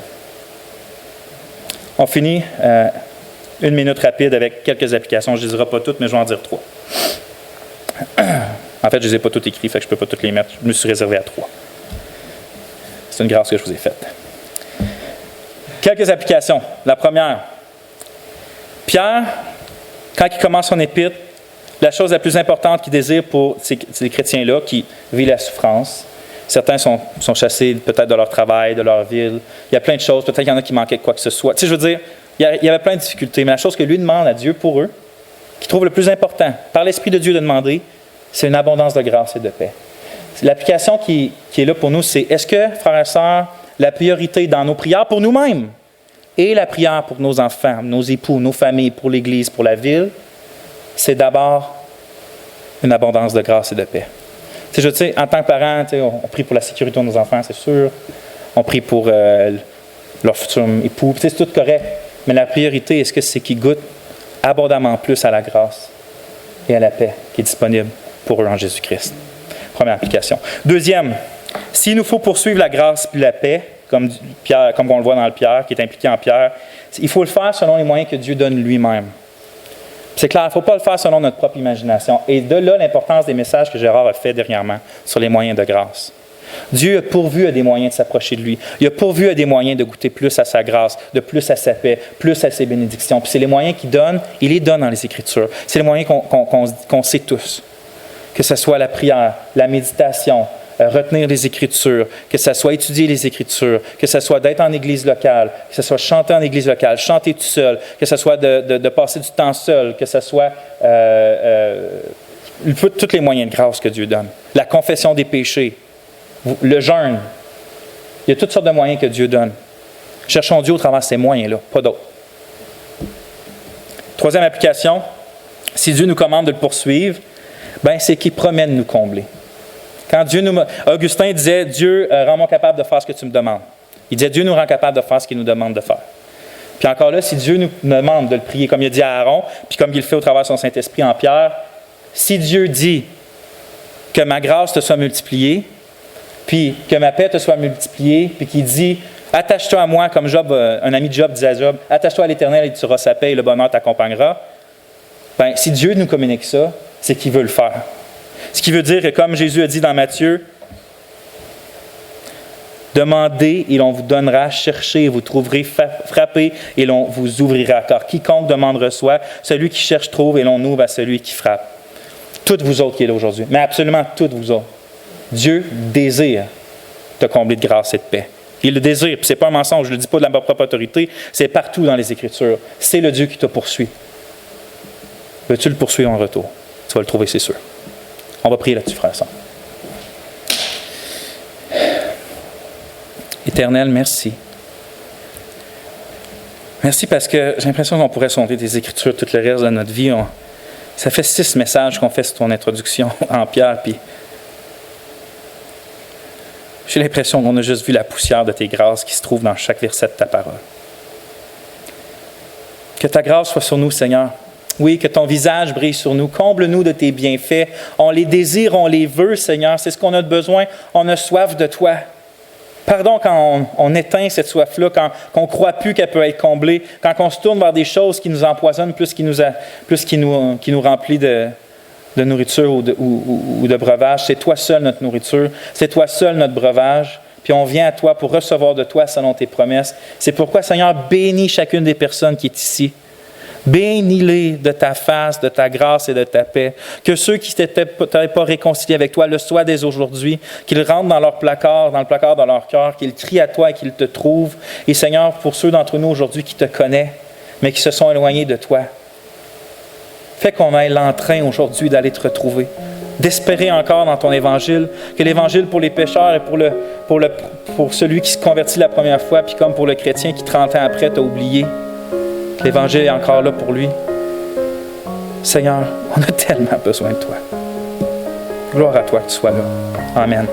[SPEAKER 1] On finit une minute rapide avec quelques applications. Je ne les dirai pas toutes, mais je vais en dire 3. En fait, je ne les ai pas toutes écrites, fait que je ne peux pas toutes les mettre. Je me suis réservé à 3. C'est une grâce que je vous ai faite. Quelques applications. La première, Pierre, quand il commence son épître, la chose la plus importante qu'il désire pour ces chrétiens-là qui vivent la souffrance, certains sont chassés peut-être de leur travail, de leur ville, il y a plein de choses, peut-être qu'il y en a qui manquaient de quoi que ce soit. Tu sais, je veux dire, il y avait plein de difficultés, mais la chose que lui demande à Dieu pour eux, qu'il trouve le plus important, par l'Esprit de Dieu de demander, c'est une abondance de grâce et de paix. L'application qui est là pour nous, c'est est-ce que, frères et sœurs, la priorité dans nos prières pour nous-mêmes et la prière pour nos enfants, nos époux, nos familles, pour l'Église, pour la ville, c'est d'abord une abondance de grâce et de paix. Tu sais, je sais, en tant que parent, on prie pour la sécurité de nos enfants, c'est sûr. On prie pour leur futur époux. Tu sais, c'est tout correct. Mais la priorité, est-ce que c'est qu'ils goûtent abondamment plus à la grâce et à la paix qui est disponible pour eux en Jésus-Christ? Première application. Deuxième, s'il nous faut poursuivre la grâce et la paix, comme on le voit dans le Pierre, qui est impliqué en Pierre, il faut le faire selon les moyens que Dieu donne lui-même. C'est clair, il ne faut pas le faire selon notre propre imagination. Et de là, l'importance des messages que Gérard a fait dernièrement sur les moyens de grâce. Dieu a pourvu à des moyens de s'approcher de lui. Il a pourvu à des moyens de goûter plus à sa grâce, de plus à sa paix, plus à ses bénédictions. Puis c'est les moyens qu'il donne, il les donne dans les Écritures. C'est les moyens qu'on sait tous. Que ce soit la prière, la méditation, retenir les Écritures, que ce soit étudier les Écritures, que ce soit d'être en église locale, que ce soit chanter en église locale, chanter tout seul, que ce soit de passer du temps seul, que ce soit tous les moyens de grâce que Dieu donne. La confession des péchés, le jeûne. Il y a toutes sortes de moyens que Dieu donne. Cherchons Dieu au travers de ces moyens-là, pas d'autres. Troisième application, si Dieu nous commande de le poursuivre, c'est qu'il promet de nous combler. Quand Augustin disait, Dieu rend-moi capable de faire ce que tu me demandes. Il disait, Dieu nous rend capable de faire ce qu'il nous demande de faire. Puis encore là, si Dieu nous demande de le prier comme il a dit à Aaron, puis comme il le fait au travers de son Saint-Esprit en Pierre, si Dieu dit que ma grâce te soit multipliée, puis que ma paix te soit multipliée, puis qu'il dit, attache-toi à moi, comme Job, un ami de Job disait à Job, attache-toi à l'Éternel et tu auras sa paix et le bonheur t'accompagnera. Si Dieu nous communique ça, c'est qu'il veut le faire. Ce qui veut dire que, comme Jésus a dit dans Matthieu, demandez et l'on vous donnera, cherchez et vous trouverez, frappez et l'on vous ouvrira. Car quiconque demande reçoit, celui qui cherche trouve et l'on ouvre à celui qui frappe. Toutes vous autres qui êtes là aujourd'hui, mais absolument toutes vous autres. Dieu désire te combler de grâce et de paix. Il le désire, puis ce n'est pas un mensonge, je ne le dis pas de ma propre autorité, c'est partout dans les Écritures. C'est le Dieu qui te poursuit. Veux-tu le poursuivre en retour? Tu vas le trouver, c'est sûr. On va prier là-dessus, frère et sœur. Éternel, merci. Merci parce que j'ai l'impression qu'on pourrait sonder des Écritures tout le reste de notre vie. Ça fait 6 messages qu'on fait sur ton introduction en Pierre, puis j'ai l'impression qu'on a juste vu la poussière de tes grâces qui se trouve dans chaque verset de ta parole. Que ta grâce soit sur nous, Seigneur. Oui, que ton visage brille sur nous. Comble-nous de tes bienfaits. On les désire, on les veut, Seigneur. C'est ce qu'on a de besoin. On a soif de toi. Pardon quand on éteint cette soif-là, quand on ne croit plus qu'elle peut être comblée, quand on se tourne vers des choses qui nous empoisonnent plus qui nous remplit de nourriture ou de breuvage. C'est toi seul notre nourriture. C'est toi seul notre breuvage. Puis on vient à toi pour recevoir de toi selon tes promesses. C'est pourquoi, Seigneur, bénis chacune des personnes qui est ici. Bénis-les de ta face, de ta grâce et de ta paix. Que ceux qui ne t'avaient pas réconciliés avec toi le soient dès aujourd'hui, qu'ils rentrent dans leur placard, dans le placard de leur cœur, qu'ils crient à toi et qu'ils te trouvent. Et Seigneur, pour ceux d'entre nous aujourd'hui qui te connaissent, mais qui se sont éloignés de toi, fais qu'on ait l'entrain aujourd'hui d'aller te retrouver, d'espérer encore dans ton évangile, que l'évangile pour les pécheurs et pour celui qui se convertit la première fois, puis comme pour le chrétien qui 30 ans après t'a oublié, que l'Évangile est encore là pour lui. Seigneur, on a tellement besoin de toi. Gloire à toi que tu sois là. Amen.